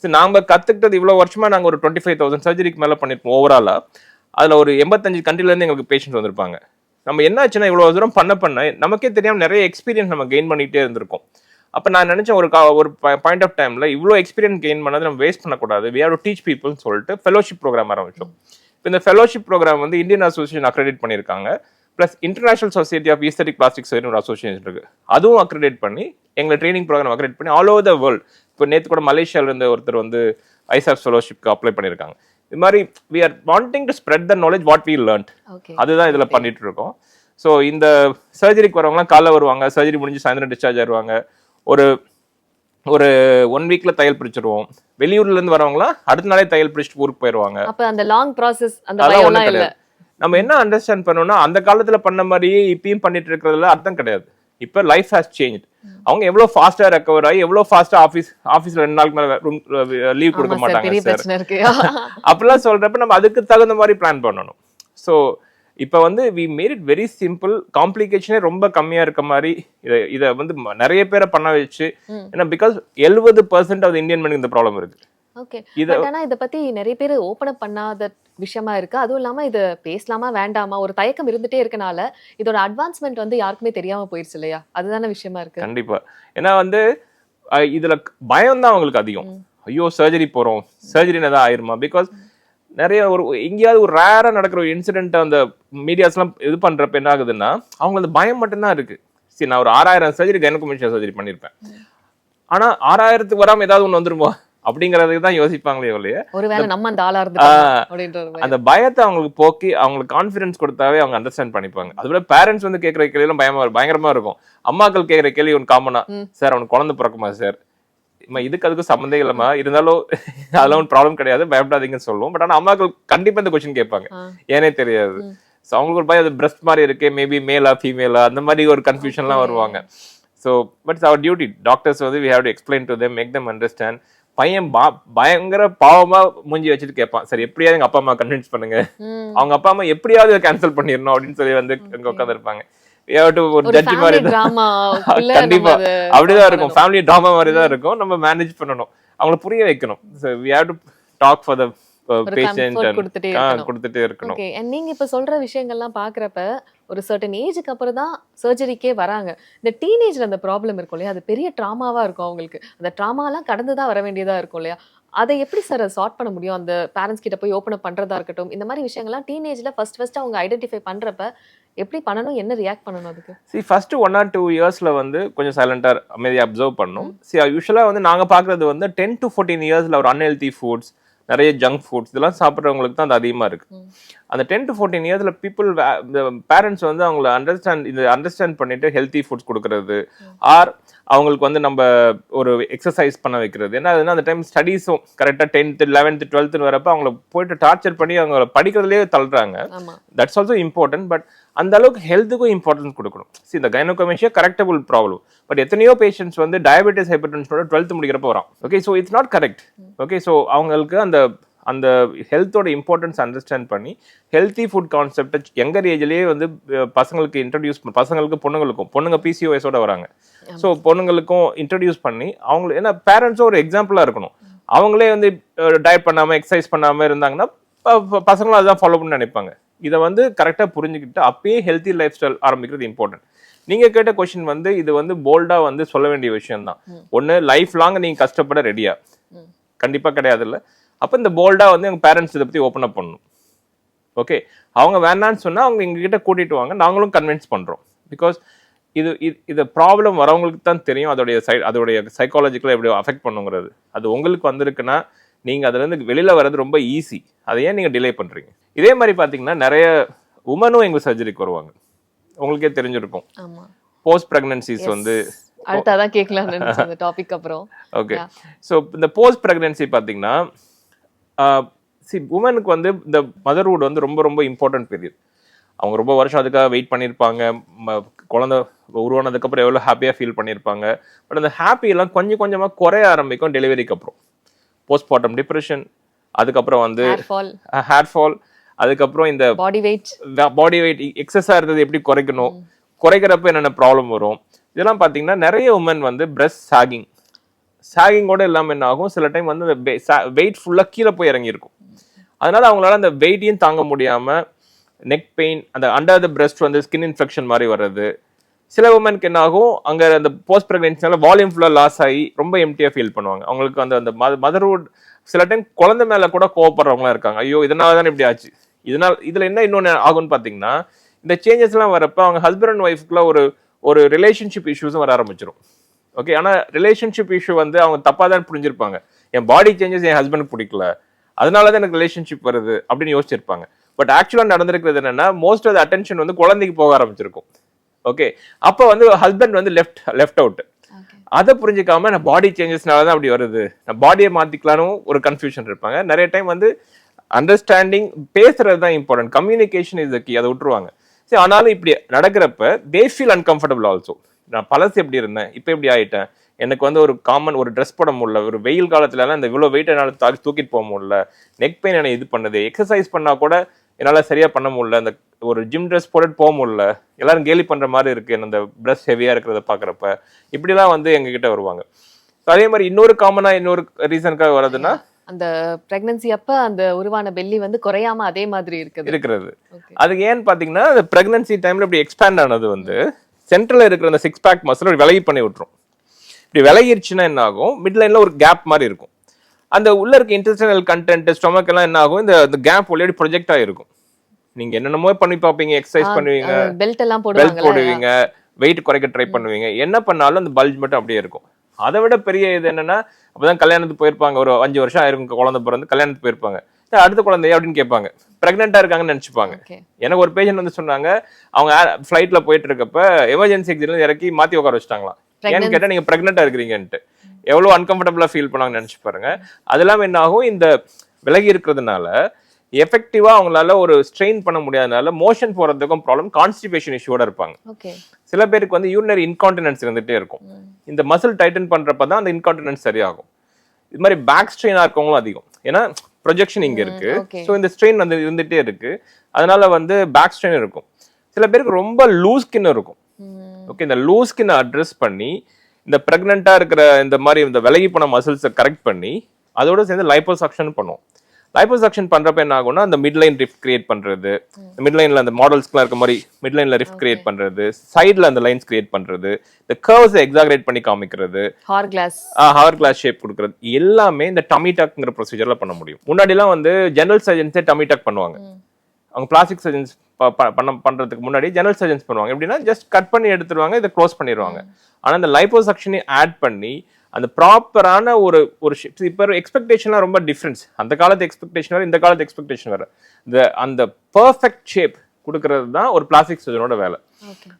சரி, நாங்கள் கற்றுக்கிட்டது இவ்வளோ வருஷமாக நாங்கள் ஒரு 25,000 சர்ஜரிக்கு மேலே பண்ணியிருப்போம் ஓவராலாக. அதில் ஒரு 85 கண்ட்ரிலேருந்து எங்களுக்கு பேஷண்ட்ஸ் வந்திருப்பாங்க. நம்ம என்ன ஆச்சுன்னா இவ்வளோ தூரம் பண்ண நமக்கே தெரியாமல் நிறைய எக்ஸ்பீரியன்ஸ் நம்ம கெயின் பண்ணிகிட்டே இருந்திருக்கோம். அப்போ நான் நினச்சேன் ஒரு பாயிண்ட் ஆஃப் டைமில் இவ்வளோ எக்ஸ்பீரியன்ஸ் கெயின் பண்ணது நம்ம வேஸ்ட் பண்ணக்கூடாது, we have to teach people சொல்லிட்டு ஃபெலோஷிப் ப்ரோக்ராம் ஆரம்பிச்சோம். இப்போ இந்த ஃபெலோஷிப் ப்ரோக்ராம் வந்து இந்தியன் அசோசியேஷன் அக்ரெடிட் பண்ணியிருக்காங்க. Plus international society of aesthetic plastic surgery ஒரு அசோசியேஷன் இருக்கு, அதுவும் அக்ரெடிட் பண்ணி எங்களை ட்ரைனிங் ப்ரோக்ராம் அக்ரெடிட் பண்ணி ஆல் ஓவர் த வேர்ல்டு. இப்போ நேற்று கூட மலேசியால இருந்து ஒருத்தர் வந்து ஐசாப் ஃபெலோஷிப்க்கு அப்ளை பண்ணியிருக்காங்க. இது மாதிரி we are wanting to spread the knowledge what we learned. அதுதான் இதில் பண்ணிட்டு இருக்கோம். ஸோ இந்த சர்ஜரிக்கு வரவங்களாம் காலைல வருவாங்க, சர்ஜரி முடிஞ்சு சாயந்தரம் டிஸ்சார்ஜ் ஆயிடுவாங்க. ஒரு 1 வீக்ல தையல் பிரிச்சிருவோம். வெளியூர்ல இருந்து வரவங்களாம் அடுத்த நாளே தையல் பிரிச்சுட்டு ஊருக்கு போயிடுவாங்க. அப்ப அந்த லாங் ப்ராசஸ் அந்த பயம்லாம் இல்ல. நம்ம என்ன அண்டர்ஸ்டாண்ட் பண்ணோம்னா அந்த காலத்துல பண்ண மாதிரியே இப்பயும் பண்ணிட்டு இருக்கிறதுல அர்த்தம் கிடையாது. இப்ப லைஃப் ஹாஸ் சேஞ்ச். அவங்க எவ்வளவு ஃபாஸ்டா ரெக்கவர் ஆகி எவ்வளவு ஃபாஸ்டா ஆபீஸ்ல 2 நாளுக்கு மேல லீவ் கொடுக்க மாட்டாங்க சார் அப்படிலாம் சொல்றப்ப நம்ம அதுக்கு தகுந்த மாதிரி பிளான் பண்ணணும். ஸோ இப்போ வந்து we made it very simple, காம்ப்ளிகேஷனே ரொம்ப கம்மியா இருக்க மாதிரி இதை வந்து நிறைய பேரை பண்ண வச்சு. ஏன்னா பிகாஸ் 70% ஆஃப் இந்தியன் மெனுக்கு இந்த ப்ராப்ளம் இருக்கு. ஓகே. இத பட் ஆனா இத பத்தி நிறைய பேர் ஓப்பன் அப் பண்ணாத விஷயமா இருக்கு. அதுவும் இல்லாம இது பேசலாமா வேண்டாமா ஒரு தயக்கம் இருந்துட்டே இருக்கனால இதோட அட்வான்ஸ்மென்ட் வந்து யாருக்குமே தெரியாம போயிருச்சு இல்லையா? அதுதானே விஷயமா இருக்கு. கண்டிப்பா. ஏன்னா வந்து இதுல பயம் தான் அவங்களுக்கு அதிகம். ம். ஐயோ சர்ஜரி போறோம், சர்ஜரினா தான் ஆயிருமா? பிகாஸ் நிறைய எங்கேயாவது ஒரு ரேரா நடக்கிற ஒரு இன்சிடென்ட் அந்த மீடியாஸ்லாம் இது பண்றப்ப என்ன ஆகுதுன்னா, அவங்களுக்கு அந்த பயம் மட்டும்தான் இருக்கு. சரி நான் ஒரு 6000 சர்ஜரி கைனோகோமாஸ்டியா சர்ஜரி பண்ணியிருப்பேன். ஆனா 6000க்கு வராம ஏதாவது ஒண்ணு வந்துருமோ அப்படிங்கறதுக்கு தான் யோசிப்பாங்களே ஒழிய, ஒருவேளை நம்ம அந்த ஆளா இருந்துட்டோமா அப்படின்ற ஒரு பயம். அந்த பயத்தை அவங்களுக்கு போக்கி அவங்களுக்கு கான்ஃபிடன்ஸ் கொடுத்தாவே அவங்க அண்டர்ஸ்டாண்ட் பண்ணிப்பாங்க. அதுவிட பேரண்ட்ஸ் வந்து கேட்கிற கேள்வியெல்லாம் பயங்கரமா இருக்கும். அம்மாக்கள் கேட்கிற கேள்வி ஒன்று காமனா, சார் அவனுக்கு குழந்தை பிறக்குமா சார்? இதுக்கு அதுக்கு சம்மந்தே இல்லமா, இருந்தாலும் அதெல்லாம் ஒன்றும் ப்ராப்ளம் கிடையாது, பயப்படாதீங்கன்னு சொல்லுவோம். பட் ஆனா அம்மாக்கள் கண்டிப்பா இந்த கொஸ்டின் கேட்பாங்க, ஏனே தெரியாது. ஸோ அவங்களுக்கு ஒரு பயம், அது பிரஸ்ட் மாதிரி இருக்கு, மேபி மேலா ஃபீமேலா அந்த மாதிரி ஒரு கன்ஃபியூஷன்லாம் வருவாங்க. ஸோ பட் அவர் டியூட்டி டாக்டர்ஸ் வந்து we have to explain to them, make them understand. பையன் பயங்கர பாவமா மூஞ்சி வச்சுட்டு கேட்பான், சரி எப்படியாவது எங்க அப்பா அம்மா கன்வின்ஸ் பண்ணுங்க, அவங்க அப்பா அம்மா எப்படியாவது கேன்சல் பண்ணிடணும் அப்படின்னு சொல்லி வந்து அங்க உட்கார்ந்து இருப்பாங்க. ஒரு ஜட்ஜி மாதிரி கண்டிப்பா அப்படிதான் இருக்கும், ஃபேமிலி டிராமா மாதிரி தான் இருக்கும். நம்ம மேனேஜ் பண்ணணும், அவங்களை புரிய வைக்கணும். we have to talk for the patient கொடுத்துட்டே இருக்கணும். ஓகே. நீங்க இப்ப சொல்ற விஷயங்கள்லாம் பாக்குறப்ப ஒரு சர்டன் ஏஜுக்கு அப்புறம் தான் சர்ஜரிக்கே வராங்க. இந்த டீனேஜ்ல அந்த ப்ராப்ளம் இருக்கும் இல்லையா, அது பெரிய ட்ராமாவா இருக்கும் அவங்களுக்கு. அந்த ட்ராமாலாம் கடந்து தான் வர வேண்டியதா இருக்கும் இல்லையா? அதை எப்படி சார் சார்ட் பண்ண முடியும்? அந்த பேரண்ட்ஸ் கிட்ட போய் ஓப்பன் அப் பண்றதா இருக்கட்டும், இந்த மாதிரி விஷயங்கள்லாம் டீனேஜ்ல ஃபர்ஸ்ட் அவங்க ஐடென்டிஃபை பண்றப்ப எப்படி பண்ணணும், என்ன ரியாக்ட் பண்ணணும் அதுக்கு? ஃபர்ஸ்ட் 1 or 2 இயர்ஸ்ல வந்து கொஞ்சம் சைலண்டா அமைதியா அப்சர்வ் பண்ணணும். யூஸ்வலா வந்து நாங்க பாக்குறது வந்து 10 to 14 இயர்ஸ்ல ஒரு அன்ஹெல்தி ஃபுட்ஸ், நிறைய ஜங்க் ஃபுட்ஸ் இதெல்லாம் சாப்பிட்றவங்களுக்கு தான் அது அதிகமா இருக்கு. அந்த 10 to 14 இயர்ஸ்ல பீப்புள் பேரண்ட்ஸ் வந்து அவங்களை அண்டர்ஸ்டாண்ட் பண்ணிட்டு ஹெல்த்தி ஃபுட்ஸ் கொடுக்கறது, ஆர் அவங்களுக்கு வந்து நம்ம ஒரு எக்ஸசைஸ் பண்ண வைக்கிறது. ஏன்னா அந்த டைம் ஸ்டடீஸும் கரெக்டாக 10th 11th 12th வரப்ப அவங்கள போயிட்டு டார்ச்சர் பண்ணி அவங்க படிக்கிறதுலேயே தள்ளுறாங்க. That's also important. பட் அந்த அளவுக்கு ஹெல்த்துக்கும் இம்பார்ட்டன்ஸ் கொடுக்கணும். இந்த கைனோகோமேஷியா கரெக்டபிள் ப்ராப்ளம். பட் எத்தனையோ பேஷண்ட்ஸ் வந்து டயபெட்டிஸ் ஹைப்பர்டென்ஷனோட 12th முடிக்கிறப்ப வரும். Okay, so it's not correct. Okay, so அவங்களுக்கு அந்த ஹெல்த்தோட இம்பார்ட்டன்ஸ் அண்டர்ஸ்டாண்ட் பண்ணி ஹெல்த்தி ஃபுட் கான்செப்டை யங்கர் ஏஜ்லேயே வந்து பசங்களுக்கு இன்ட்ரடியூஸ், பசங்களுக்கு பொண்ணுங்க பிசிஓஎஸோட வராங்க. ஸோ பொண்ணுங்களுக்கும் இன்ட்ரடியூஸ் பண்ணி அவங்களுக்கு, ஏன்னா பேரண்ட்ஸும் ஒரு எக்ஸாம்பிளாக இருக்கணும். அவங்களே வந்து டயட் பண்ணாமல் எக்ஸசைஸ் பண்ணாமல் இருந்தாங்கன்னா பசங்களும் அதுதான் ஃபாலோ பண்ணி நினைப்பாங்க. இதை வந்து கரெக்டாக புரிஞ்சுக்கிட்டு அப்பயே ஹெல்த்தி லைஃப் ஸ்டைல் ஆரம்பிக்கிறது இம்பார்ட்டன்ட். நீங்க கேட்ட கொஸ்டின் வந்து இது வந்து போல்டா வந்து சொல்ல வேண்டிய விஷயம் தான். ஒன்று லைஃப் லாங் நீங்க கஷ்டப்பட ரெடியா? கண்டிப்பா கிடையாது இல்ல. அப்போ இந்த போல்டா வந்து எங்க பேரண்ட்ஸ் இதை பத்தி ஓப்பன் அப் பண்ணணும். ஓகே, அவங்க வேணான்னு சொன்னா அவங்க எங்ககிட்ட கூட்டிட்டு வாங்க, நாங்களும் கன்வின்ஸ் பண்றோம். பிகாஸ் இது ப்ராப்ளம் வரவங்களுக்கு தான் தெரியும் அதோடைய சைக்காலஜிக்கலாக எப்படி அஃபெக்ட் பண்ணுங்கிறது. அது உங்களுக்கு வந்திருக்குன்னா நீங்க அதுல இருந்து வெளியில வர்றது ரொம்ப ஈஸி. அதை ஏன் நீங்க டிலே பண்றீங்க? இதே மாதிரி பாத்தீங்கன்னா நிறைய உமனும் எங்க சர்ஜரிக்கு வருவாங்க, உங்களுக்கே தெரிஞ்சிருக்கும். போஸ்ட் பிரெக்னன்சிஸ் வந்து அடுத்ததான் கேட்கலாம்னு நினைச்சேன் அந்த டாபிக் அப்புறம். ஓகே, ஸோ இந்த போஸ்ட் பிரெக்னன்சி பார்த்தீங்கன்னா உமனுக்கு வந்து இந்த மதர்ஹுட் வந்து ரொம்ப ரொம்ப இம்பார்ட்டன்ட் பீரியட். அவங்க ரொம்ப வருஷம் அதுக்காக வெயிட் பண்ணியிருப்பாங்க. குழந்தை உருவானதுக்கப்புறம் எவ்வளோ ஹாப்பியாக ஃபீல் பண்ணியிருப்பாங்க. பட் அந்த ஹாப்பி எல்லாம் கொஞ்சம் கொஞ்சமாக குறைய ஆரம்பிக்கும் டெலிவரிக்கு அப்புறம். போஸ்ட்மார்ட்டம் டிப்ரெஷன், அதுக்கப்புறம் வந்து ஹேர் ஃபால், அதுக்கப்புறம் இந்த பாடி வெயிட் எக்ஸஸாக இருந்தது எப்படி குறைக்கணும், குறைக்கிறப்ப என்னென்ன ப்ராப்ளம் வரும், இதெல்லாம் பார்த்தீங்கன்னா நிறைய உமன் வந்து பிரெஸ்ட் சாகிங்கோட இல்லாமல் என்ன ஆகும், சில டைம் வந்து வெயிட் ஃபுல்லாக கீழே போய் இறங்கியிருக்கும். அதனால அவங்களால அந்த வெயிட்டையும் தாங்க முடியாமல் நெக் பெயின், அந்த அண்டர் த பிரெஸ்ட் வந்து ஸ்கின் இன்ஃபெக்ஷன் மாதிரி வர்றது. சில உமனுக்கு என்ன ஆகும், அங்கே அந்த போஸ்ட் ப்ரெக்னன்சினால வால்யூம் ஃபுல்லாக லாஸ் ஆகி ரொம்ப எம்டியாக ஃபீல் பண்ணுவாங்க. அவங்களுக்கு அந்த மதர்ஹுட் சில டைம் குழந்தை மேலே கூட கோவப்படுறவங்களாம் இருக்காங்க. ஐயோ இதனால தானே இப்படி ஆச்சு. இதில் என்ன இன்னொன்று ஆகும்னு பார்த்தீங்கன்னா, இந்த சேஞ்சஸ்லாம் வரப்போ அவங்க ஹஸ்பண்ட் அண்ட் ஒய்ஃப்குள்ள ஒரு ரிலேஷன்ஷிப் இஷ்யூஸும் வர ஆரம்பிச்சிடும். ஓகே, ஆனால் ரிலேஷன்ஷிப் இஷ்யூ வந்து அவங்க தப்பாக தான் புரிஞ்சிருப்பாங்க. என் பாடி சேஞ்சஸ் என் ஹஸ்பண்டுக்கு பிடிக்கல, அதனால தான் எனக்கு ரிலேஷன்ஷிப் வருது அப்படின்னு யோசிச்சிருப்பாங்க. பட் ஆக்சுவலாக நடந்திருக்கிறது என்னன்னா, மோஸ்ட் ஆஃப் த அட்டென்ஷன் வந்து குழந்தைக்கு போக ஆரம்பிச்சிருக்கும். ஓகே, அப்போ வந்து ஹஸ்பண்ட் வந்து லெஃப்ட் அவுட். அதை புரிஞ்சுக்காம நான் பாடி சேஞ்சஸ்னால தான் அப்படி வருது, நான் பாடியை மாற்றிக்கலான்னு ஒரு கன்ஃபியூஷன் இருப்பாங்க. நிறைய டைம் வந்து அண்டர்ஸ்டாண்டிங், பேசுறது தான் important. Communication is the key. அதை விட்டுருவாங்க. சரி, ஆனாலும் இப்படி நடக்கிறப்ப தே ஃபீல் அன்கம்ஃபர்டபுள் ஆல்சோ. நான் பழசு எப்படி இருந்தேன், இப்போ எப்படி ஆயிட்டேன், எனக்கு வந்து ஒரு ட்ரெஸ் போட முடியல, ஒரு வெயில் காலத்துலலாம் இந்த இவ்வளோ வெயிட் என்னால் தூக்கிட்டு போக முடியல, நெக் பெயின் என்ன இது பண்ணுது, எக்ஸசைஸ் பண்ணால் கூட என்னால் சரியாக பண்ண முடியல, அந்த ஒரு ஜிம் ட்ரெஸ் போட்டுட்டு போக முடியல, எல்லாரும் கேலி பண்ணுற மாதிரி இருக்குது அந்த ப்ரெஸ் ஹெவியாக இருக்கிறத பார்க்குறப்ப, இப்படிலாம் வந்து எங்ககிட்ட வருவாங்க. ஸோ அதே மாதிரி இன்னொரு காமனாக இன்னொரு ரீசனுக்காக வர்றதுன்னா அந்த பிரெக்னன்சி அப்ப அந்த உருவான பெல்லி வந்து குறையாம அதே மாதிரி இருக்கிறது. Okay. அதுக்கு ஏன்னு பாத்தீங்கன்னா அந்த பிரெக்னன்சி டைம்ல இப்படி எக்ஸ்பேண்ட் ஆனது வந்து சென்ட்ரல்ல இருக்கிற அந்த 6 பேக் மசில் விலகி பண்ணி விட்டுரும். இப்படி விலகிருச்சுன்னா என்ன ஆகும், மிட் லைன்ல ஒரு கேப் மாதிரி இருக்கும். அந்த உள்ள இருக்க இன்டெஸ்டைனல் கண்டென்ட் ஸ்டொமக் எல்லாம் என்ன ஆகும், இந்த கேப் ஆல்ரெடி ப்ரொஜெக்ட் ஆயிருக்கும். நீங்க என்னென்னமோ பண்ணி பார்ப்பீங்க, எக்ஸசைஸ் பண்ணுவீங்க, பெல்ட் எல்லாம் பெல்ட் போடுவீங்க, வெயிட் குறைக்க ட்ரை பண்ணுவீங்க, என்ன பண்ணாலும் அந்த பல்ஜ் மட்டும் அப்படியே இருக்கும். அதை விட பெரிய இது என்னன்னா, அப்பதான் கல்யாணத்துக்கு போயிருப்பாங்க, ஒரு 5 வருஷம் ஆயிருக்கும் குழந்தை பிறந்து கல்யாணத்துக்கு போயிருப்பாங்க, அடுத்த குழந்தைய அப்படின்னு கேட்பாங்க, பிரெக்னெண்டா இருக்காங்கன்னு நினைச்சுப்பாங்க. எனக்கு ஒரு பேஷண்ட் வந்து சொன்னாங்க, அவங்க ஃபிளைட்ல போயிட்டு இருக்கப்ப எமர்ஜென்சி எக்ஸிட்ல இறக்கி மாத்தி உட்கார வச்சுட்டாங்களாம். ஏன்னு கேட்டா நீங்க பிரெக்னெண்டா இருக்கிறீங்கன்ட்டு. எவ்வளவு அன்கம்ஃபர்டபுளா ஃபீல் பண்ணாங்கன்னு நினைச்சு பாருங்க. அது இல்லாம என்ன ஆகும், இந்த விலகி இருக்கிறதுனால எஃபெக்டிவா அவங்களால ஒரு ஸ்ட்ரெயின் பண்ண முடியாதனால மோஷன் போறதுக்கும் ப்ராப்ளம், கான்ஸ்டிபேஷன் இஷ்யூட இருப்பாங்க. சில பேருக்கு வந்து யூரினரி இன்கான்டினன்ஸ் இருந்துட்டே இருக்கும். இந்த மசில் டைட்டன் பண்றப்பதான் அந்த இன்கான்டினன்ஸ் சரியாகும். இது மாதிரி பேக் ஸ்ட்ரெயினா இருக்கவங்களும் அதிகம், ஏன்னா ப்ரொஜெக்ஷன் இங்க இருக்கு. ஸோ இந்த ஸ்ட்ரெயின் வந்து இருந்துட்டே இருக்கு, அதனால வந்து பேக் ஸ்ட்ரெயின் இருக்கும். சில பேருக்கு ரொம்ப லூஸ் ஸ்கின் இருக்கும். ஓகே, இந்த லூஸ் ஸ்கின்னை அட்ரஸ் பண்ணி இந்த பிரெக்னெண்டா இருக்கிற இந்த மாதிரி இந்த விலகி போன மசில்ஸை கரெக்ட் பண்ணி அதோட சேர்ந்து லைப்போசக்ஷன் பண்ணுவோம். லைப்போசக்ஷன் பண்றப்ப என்ன ஆகும்னா, அந்த மிட்லைன் ரிஃப்ட் கிரியேட் பண்றது, மிட்லைன்ல அந்த மாடல்ஸ்க்குலாம் இருக்க மாதிரி மிட்லைன்ல ரிஃப்ட் கிரியேட் பண்றது, சைடுல அந்த லைன்ஸ் கிரியேட் பண்றது, இந்த கர்வ்ஸை எக்ஸாகரேட் பண்ணி காமிக்கிறது, ஹவர் கிளாஸ் ஷேப் கொடுக்கறது, எல்லாமே இந்த டமி டக்ங்கிற ப்ரொசீஜர்ல பண்ண முடியும். முன்னாடிலாம் வந்து ஜெனரல் சர்ஜன்ஸே டமி டக் பண்ணுவாங்க. அவங்க பிளாஸ்டிக் சர்ஜன்ஸ் பண்றதுக்கு முன்னாடி ஜெனரல் சர்ஜன்ஸ் பண்ணுவாங்க. எப்படின்னா ஜஸ்ட் கட் பண்ணி எடுத்துருவாங்க, இதை க்ளோஸ் பண்ணிடுவாங்க. ஆனா இந்த லைப்போசக்ஷனை ஆட் பண்ணி அந்த ப்ராப்பரான ஒரு இப்போ எக்ஸ்பெக்டேஷன்லாம் ரொம்ப டிஃப்ரென்ஸ். அந்த காலத்து எக்ஸ்பெக்டேஷன் வேற, இந்த காலத்து எக்ஸ்பெக்டேஷன் வேற. அந்த பர்ஃபெக்ட் ஷேப் கொடுக்கறது தான் ஒரு பிளாஸ்டிக் சர்ஜனோட வேலை.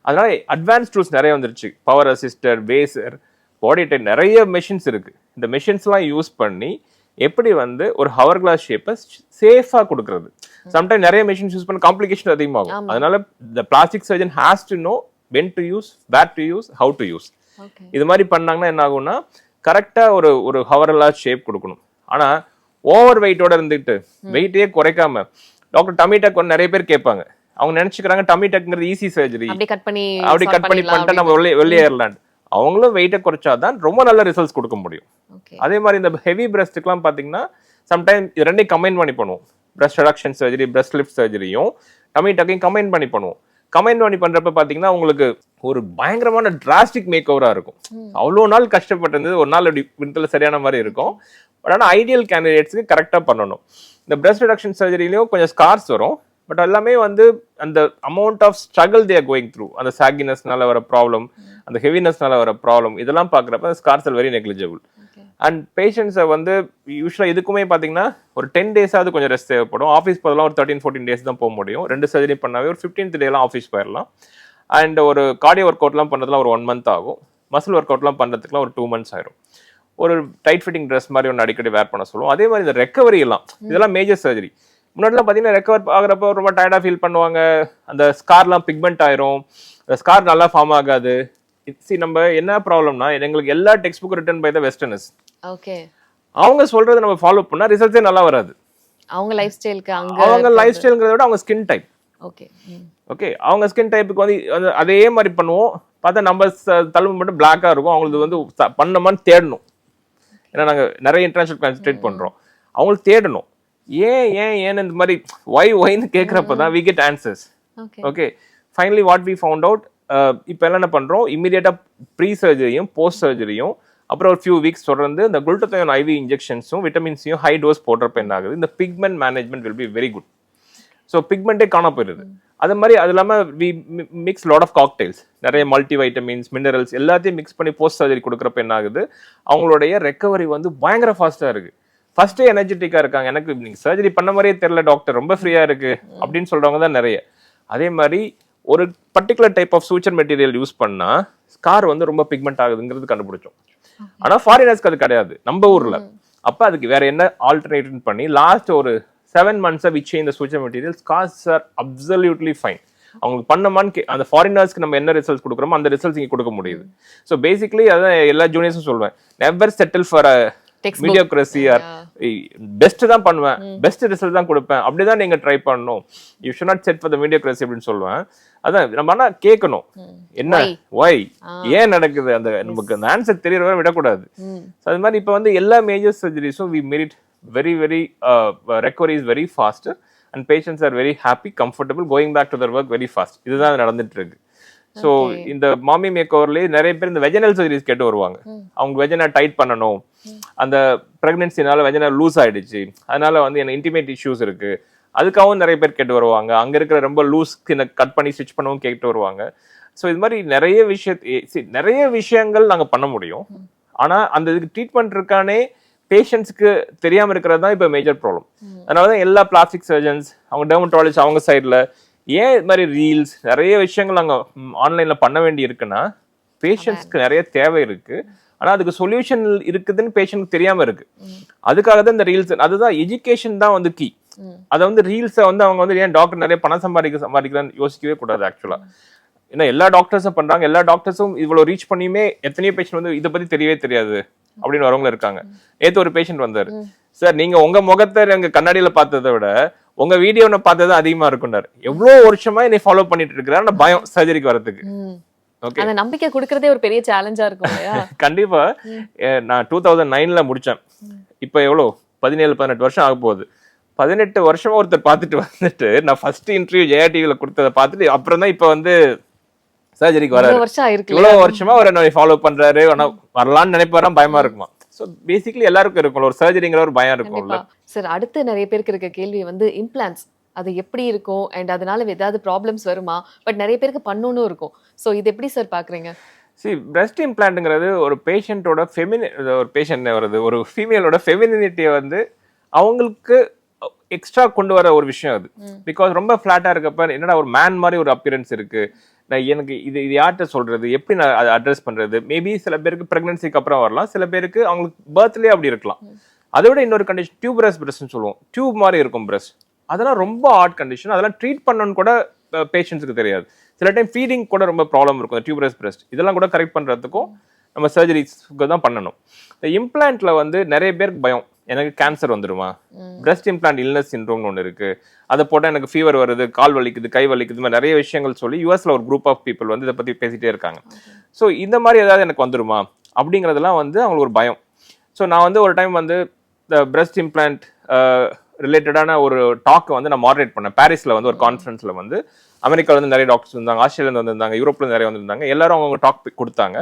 அதனால அட்வான்ஸ் டூல்ஸ் நிறைய வந்துருச்சு, பவர் அசிஸ்டர், பேசர், பாடி டைட், நிறைய மெஷின்ஸ் இருக்கு. இந்த மெஷின்ஸ்லாம் யூஸ் பண்ணி எப்படி வந்து ஒரு ஹவர் கிளாஸ் ஷேப்பை சேஃபா கொடுக்கறது. சம்டைம் நிறைய மெஷின்ஸ் யூஸ் பண்ண காம்ப்ளிகேஷன் அதிகமாகும். அதனால the plastic surgeon has to know when to use, where to use, how to use. இது மாதிரி பண்ணாங்கன்னா என்ன ஆகும்னா, கரெக்டா ஒரு ஹவர்லாம் ஷேப் கொடுக்கணும். ஆனா ஓவர் வெயிட்டோட இருந்துட்டு வெயிட்டே குறைக்காம டாக்டர் டமி டக் நிறைய பேர் கேட்பாங்க. அவங்க நினைச்சுக்கிறாங்க டமி டக்ங்கிறது ஈஸி சர்ஜரி, அப்படி கட் பண்ணி பண்ணிட்டா நம்ம வெளியேறலாம். அவங்களும் வெயிட்டை குறைச்சாதான் ரொம்ப நல்ல ரிசல்ட்ஸ் கொடுக்க முடியும். அதே மாதிரி இந்த ஹெவி பிரஸ்ட்டுக்குலாம் பாத்தீங்கன்னா சம்டைம் இது ரெண்டையும் கம்பைன் பண்ணி பண்ணுவோம். Breast reduction surgery, breast lift சர்ஜரியும் டமி டக்கையும் கம்பைன் பண்ணி பண்ணுவோம். கம்பைன் பண்ணி பண்றப்ப பாத்தீங்கன்னா உங்களுக்கு ஒரு பயங்கரமான டிராஸ்டிக் மேக் ஓவரா இருக்கும். அவ்வளோ நாள் கஷ்டப்பட்டிருந்தது ஒரு நாள் விண்ணில் சரியான மாதிரி இருக்கும். பட் ஆனால் ஐடியல் கேண்டிடேட்ஸ்க்கு கரெக்டாக பண்ணணும். இந்த பிரஸ்ட் ரிடக்ஷன் சர்ஜரிலையும் கொஞ்சம் ஸ்கார்ஸ் வரும். பட் எல்லாமே வந்து அந்த amount of struggle they are going through, அந்த சாகினஸ்னால வர ப்ராப்ளம், அந்த ஹெவினஸ்னால வர ப்ராப்ளம், இதெல்லாம் பார்க்குறப்ப அந்த scars are very negligible. And பேஷண்ட்ஸை வந்து யூஸ்வலாக இதுக்குமே பார்த்தீங்கன்னா ஒரு 10 டேஸாவது கொஞ்சம் ரெஸ்ட் தேவைப்படும். ஆஃபீஸ் போதெல்லாம் ஒரு 13-14 டேஸ் தான் போக முடியும். 2 சர்ஜரி பண்ணாவே ஒரு 15th டேலாம் ஆஃபீஸ் போயிடலாம். அண்ட் ஒரு கார்டியோ ஒர்க் அவுட்லாம் பண்ணுறதுலாம் ஒரு 1 month ஆகும். மசில் ஒர்க் அவுட்லாம் பண்ணுறதுக்குலாம் ஒரு 2 months ஆயிரும். ஒரு டைட் ஃபிட்டிங் ட்ரெஸ் மாதிரி ஒன்று அடிக்கடி வேர் பண்ண சொல்லுவோம். அதே மாதிரி இந்த ரெக்கவரி எல்லாம் இதெல்லாம் மேஜர் சர்ஜரி. முன்னாடிலாம் பார்த்தீங்கன்னா ரெக்கவர் ஆகிறப்ப ரொம்ப டயர்டாக ஃபீல் பண்ணுவாங்க. அந்த ஸ்கார்லாம் பிக்மெண்ட் ஆயிரும், அந்த ஸ்கார் நல்லா ஃபார்ம் ஆகாது. நம்ம என்ன ப்ராப்ளம்னா, எங்களுக்கு எல்லா text book written by the westerners. Okay, அவங்க சொல்றதை நம்ம ஃபாலோ பண்ணா ரிசல்ட்ஸே நல்லா வராது. அவங்க லைஃப் ஸ்டைல்ங்கிறத விட அவங்க ஸ்கின் டைப். ஓகே, அவங்க ஸ்கின் டைப்புக்கு வந்து அதே மாதிரி பண்ணுவோம். பார்த்தா நம்ம தழும்பு மட்டும் பிளாக்கா இருக்கும். அவங்களுக்கு வந்து பண்ணமான்னு தேடணும். ஏன்னா நாங்கள் நிறைய இன்டர்நேஷனல் கான்சன்ட்ரேட் பண்றோம். அவங்களுக்கு தேடணும், ஏன் இந்த மாதிரி ஒய்னு கேட்குறப்ப தான் we get answers. Okay, finally what we found out, இப்போ என்ன பண்றோம், இமீடியட்டா ப்ரீ சர்ஜரியும் போஸ்ட் சர்ஜரியும் அப்புறம் ஒரு ஃபியூ வீக்ஸ் தொடர்ந்து இந்த குளுட்டோதைன் ஐவி இன்ஜெக்ஷன்ஸும் விட்டமின்ஸையும் ஹை டோஸ் போடுறப்ப என்ன ஆகுது, இந்த pigment management will be very good. So பிக்மெண்ட்டே காண போயிடுது. அது மாதிரி அது இல்லாமல் we mix lot of cocktails, நிறைய மல்டி வைட்டமின்ஸ், மினரல்ஸ் எல்லாத்தையும் மிக்ஸ் பண்ணி போஸ்ட் சர்ஜரி கொடுக்குறப்ப என்ன ஆகுது, அவங்களுடைய ரெக்கவரி வந்து பயங்கர ஃபாஸ்ட்டாக இருக்கு. ஃபர்ஸ்டே எனர்ஜெட்டிக்காக இருக்காங்க. எனக்கு நீங்கள் சர்ஜரி பண்ண மாதிரியே தெரியல டாக்டர், ரொம்ப ஃப்ரீயாக இருக்கு அப்படின்னு சொல்றவங்க தான் நிறைய. அதே மாதிரி ஒரு particular type of suture material use பண்ணா ஸ்கார் வந்து ரொம்ப பிக்மெண்ட் ஆகுதுங்கிறது கண்டுபிடிச்சோம். ஆனா ஃபாரினர்ஸ்க்கு அது கிடையாது நம்ம ஊர்ல. அப்ப அதுக்கு வேற என்ன ஆல்டர்னேட்டிவ் பண்ணி லாஸ்ட் ஒரு 7 months we change the suture materials. Scars are absolutely fine. அவங்களுக்கு பண்ணமான்னு அந்த ஃபாரினர்ஸ்க்கு நம்ம என்ன ரிசல்ட்ஸ் கொடுக்குறோமோ அந்த ரிசல்ட்ஸ் இங்கே கொடுக்க முடியுது. ஸோ பேசிக்லி அதான் எல்லா ஜூனியர்ஸும் சொல்லுவேன், never settle for a mediocrity or best தான் பண்ணுவேன், பெஸ்ட் ரிசல்ட் தான் கொடுப்பேன், அப்படிதான் நீங்க ட்ரை பண்ணணும். You should not set for the mediocrity அப்படின்னு சொல்லுவேன். அதான் நம்ம ஆனா கேட்கணும், என்ன ஒய் ஏன் நடக்குது, அந்த நமக்கு அந்த ஆன்சர் தெரியற வரை விடக்கூடாது. அது மாதிரி இப்போ வந்து எல்லா மேஜர் சர்ஜரிஸும் we merit very recovery is very fast and patients are very happy, comfortable, going back to their work very fast. இதுதான் நடந்துட்டு இருக்கு. ஸோ இந்த மாமி மேக் ஓவர்லேயே நிறைய பேர் இந்த வெஜினல் சர்ஜரிஸ் கேட்டு வருவாங்க. அவங்க வெஜினா டைட் பண்ணணும், அந்த பிரெக்னன்சினால வெஜினா லூஸ் ஆயிடுச்சு, அதனால வந்து எனக்கு இன்டிமேட் இஷ்யூஸ் இருக்கு, அதுக்காகவும் நிறைய பேர் கேட்டு வருவாங்க. அங்க இருக்கிற ரொம்ப லூஸ் கட் பண்ணி ஸ்டிச் பண்ணவும் கேட்டு வருவாங்க. ஸோ இது மாதிரி நிறைய விஷயங்கள் நாங்கள் பண்ண முடியும். ஆனா அந்த இதுக்கு ட்ரீட்மெண்ட் இருக்கானே பேஷண்ட்ஸ்க்கு தெரியாம இருக்கிறது தான் இப்போ மேஜர் ப்ராப்ளம். அதனாலதான் எல்லா பிளாஸ்டிக் சர்ஜன்ஸ், அவங்க டெர்மட்டாலஜிஸ்ட் அவங்க சைட்ல ஏன் இது மாதிரி ரீல்ஸ் நிறைய விஷயங்கள் நாங்கள் ஆன்லைன்ல பண்ண வேண்டி இருக்குன்னா பேஷண்ட்ஸ்க்கு நிறைய தேவை இருக்கு. ஆனா அதுக்கு சொல்யூஷன் இருக்குதுன்னு பேஷண்ட்க்கு தெரியாம இருக்கு. அதுக்காக தான் இந்த ரீல்ஸ், அதுதான் எஜுகேஷன் தான் வந்து கீ. அதை வந்து ரீல்ஸை வந்து அவங்க வந்து ஏன் டாக்டர் நிறைய பணம் சம்பாதிக்கிறான்னு யோசிக்கவே கூடாது ஆக்சுவலா. ஏன்னா எல்லா டாக்டர்ஸும் பண்றாங்க, எல்லா டாக்டர்ஸும் இவ்வளவு ரீச் பண்ணியுமே எத்தனையோ பேஷண்ட் வந்து இதை பத்தி தெரியவே தெரியாது அப்படின்னு வரவங்க இருக்காங்க. நேத்து ஒரு பேஷண்ட் வந்தாரு, சார் நீங்க உங்க முகத்தை எங்க கண்ணாடியில பார்த்ததை விட உங்க வீடியோவை பார்த்தது அதிகமா இருக்குன்னாரு. எவ்வளவு வருஷமா என்னை ஃபாலோ பண்ணிட்டு இருக்கிறாரு, பயம் சர்ஜரிக்கு வரதுக்கு. அந்த நம்பிக்கை கொடுக்கறதே ஒரு பெரிய சேலஞ்சா இருக்கும். கண்டிப்பா. நான் 2009ல முடிச்சேன். இப்ப எவ்வளவு 17-18 வருஷம் ஆக போகுது. 18 வருஷமா ஒருத்தர் பார்த்துட்டு வந்துட்டு நான் ஃபர்ஸ்ட் இன்டர்வியூ ஜெயா டிவில கொடுத்ததை பார்த்துட்டு அப்புறம் தான் இப்ப வந்து சர்ஜரிக்கு வராரு. இவ்வளவு வருஷமா ஒரு ஃபாலோ பண்றாரு, வரலாம்னு நினைப்பாராம், பயமா இருக்குமா. ஸோ பேசிக்கலி எல்லாருக்கும் இருக்கும் ஒரு சர்ஜரிங்கிற ஒரு பயம் இருக்கும்ல சார். அடுத்து நிறைய பேருக்கு இருக்க கேள்வி வந்து இம்ப்ளான்ஸ் அது எப்படி இருக்கும் அண்ட் அதனால ஏதாவது ப்ராப்ளம்ஸ் வருமா, பட் நிறைய பேருக்கு பண்ணணும்னு இருக்கும். ஸோ இது எப்படி சார் பாக்குறீங்க? பிரஸ்ட் இம்ப்ளான்ட்ங்கிறது ஒரு பேஷண்டோட ஒரு பேஷண்ட் வருது, ஒரு ஃபீமேலோட ஃபெமினிட்டியை வந்து அவங்களுக்கு எக்ஸ்ட்ரா கொண்டு வர ஒரு விஷயம் அது. பிகாஸ் ரொம்ப ஃபிளாட்டா இருக்கப்ப என்னடா ஒரு மேன் மாதிரி ஒரு அப்பியரன்ஸ் இருக்கு, நான் எனக்கு இது யார்கிட்ட சொல்றது, எப்படி நான் அதை அட்ரஸ் பண்றது. மேபி சில பேருக்கு பிரெக்னன்சிக்கு அப்புறம் வரலாம், சில பேருக்கு அவங்களுக்கு பர்த்லேயே அப்படி இருக்கலாம். அதை விட இன்னொரு கண்டிஷன் டியூபரஸ் பிரஸ்ட்னு சொல்லுவோம், டியூப் மாதிரி இருக்கும் பிரஸ்ட். அதெல்லாம் ரொம்ப ஹார்ட் கண்டிஷன், அதெல்லாம் ட்ரீட் பண்ணணும்னு கூட பேஷண்ட்ஸுக்கு தெரியாது. சில டைம் ஃபீடிங் கூட ரொம்ப ப்ராப்ளம் இருக்கும் டியூபரஸ் பிரஸ்ட். இதெல்லாம் கூட கரெக்ட் பண்றதுக்கும் நம்ம சர்ஜரிஸ்க்கு தான் பண்ணணும். இந்த இம்ப்ளான்ட்ல வந்து நிறைய பேருக்கு பயம், எனக்கு கேன்சர் வந்துடுமா, பிரஸ்ட் இம்ப்ளான்ட் இல்னஸ் சிண்ட்ரோம்னு ஒன்று இருக்கு, அதை போட்டால் எனக்கு ஃபீவர் வருது, கால் வலிக்குது, கை வலிக்குது, மாதிரி நிறைய விஷயங்கள் சொல்லி யூஎஸ்ல ஒரு குரூப் ஆஃப் பீப்புள் வந்து இதை பற்றி பேசிட்டே இருக்காங்க. ஸோ இந்த மாதிரி ஏதாவது எனக்கு வந்துடுமா அப்படிங்கிறதுலாம் வந்து அவங்களுக்கு ஒரு பயம். ஸோ நான் வந்து ஒரு டைம் வந்து இந்த பிரஸ்ட் இம்ப்ளான்ட் ரிலேட்டடான ஒரு டாக் வந்து நான் மாடரேட் பண்ணேன் பாரிஸில் வந்து ஒரு கான்ஃபரன்ஸில் வந்து. அமெரிக்காவில் வந்து நிறைய டாக்டர்ஸ் இருந்தாங்க, ஆஸ்திரேலியாவில் வந்திருந்தாங்க, யூரோப்ல நிறைய வந்திருந்தாங்க, எல்லாரும் அவங்க டாக் கொடுத்தாங்க.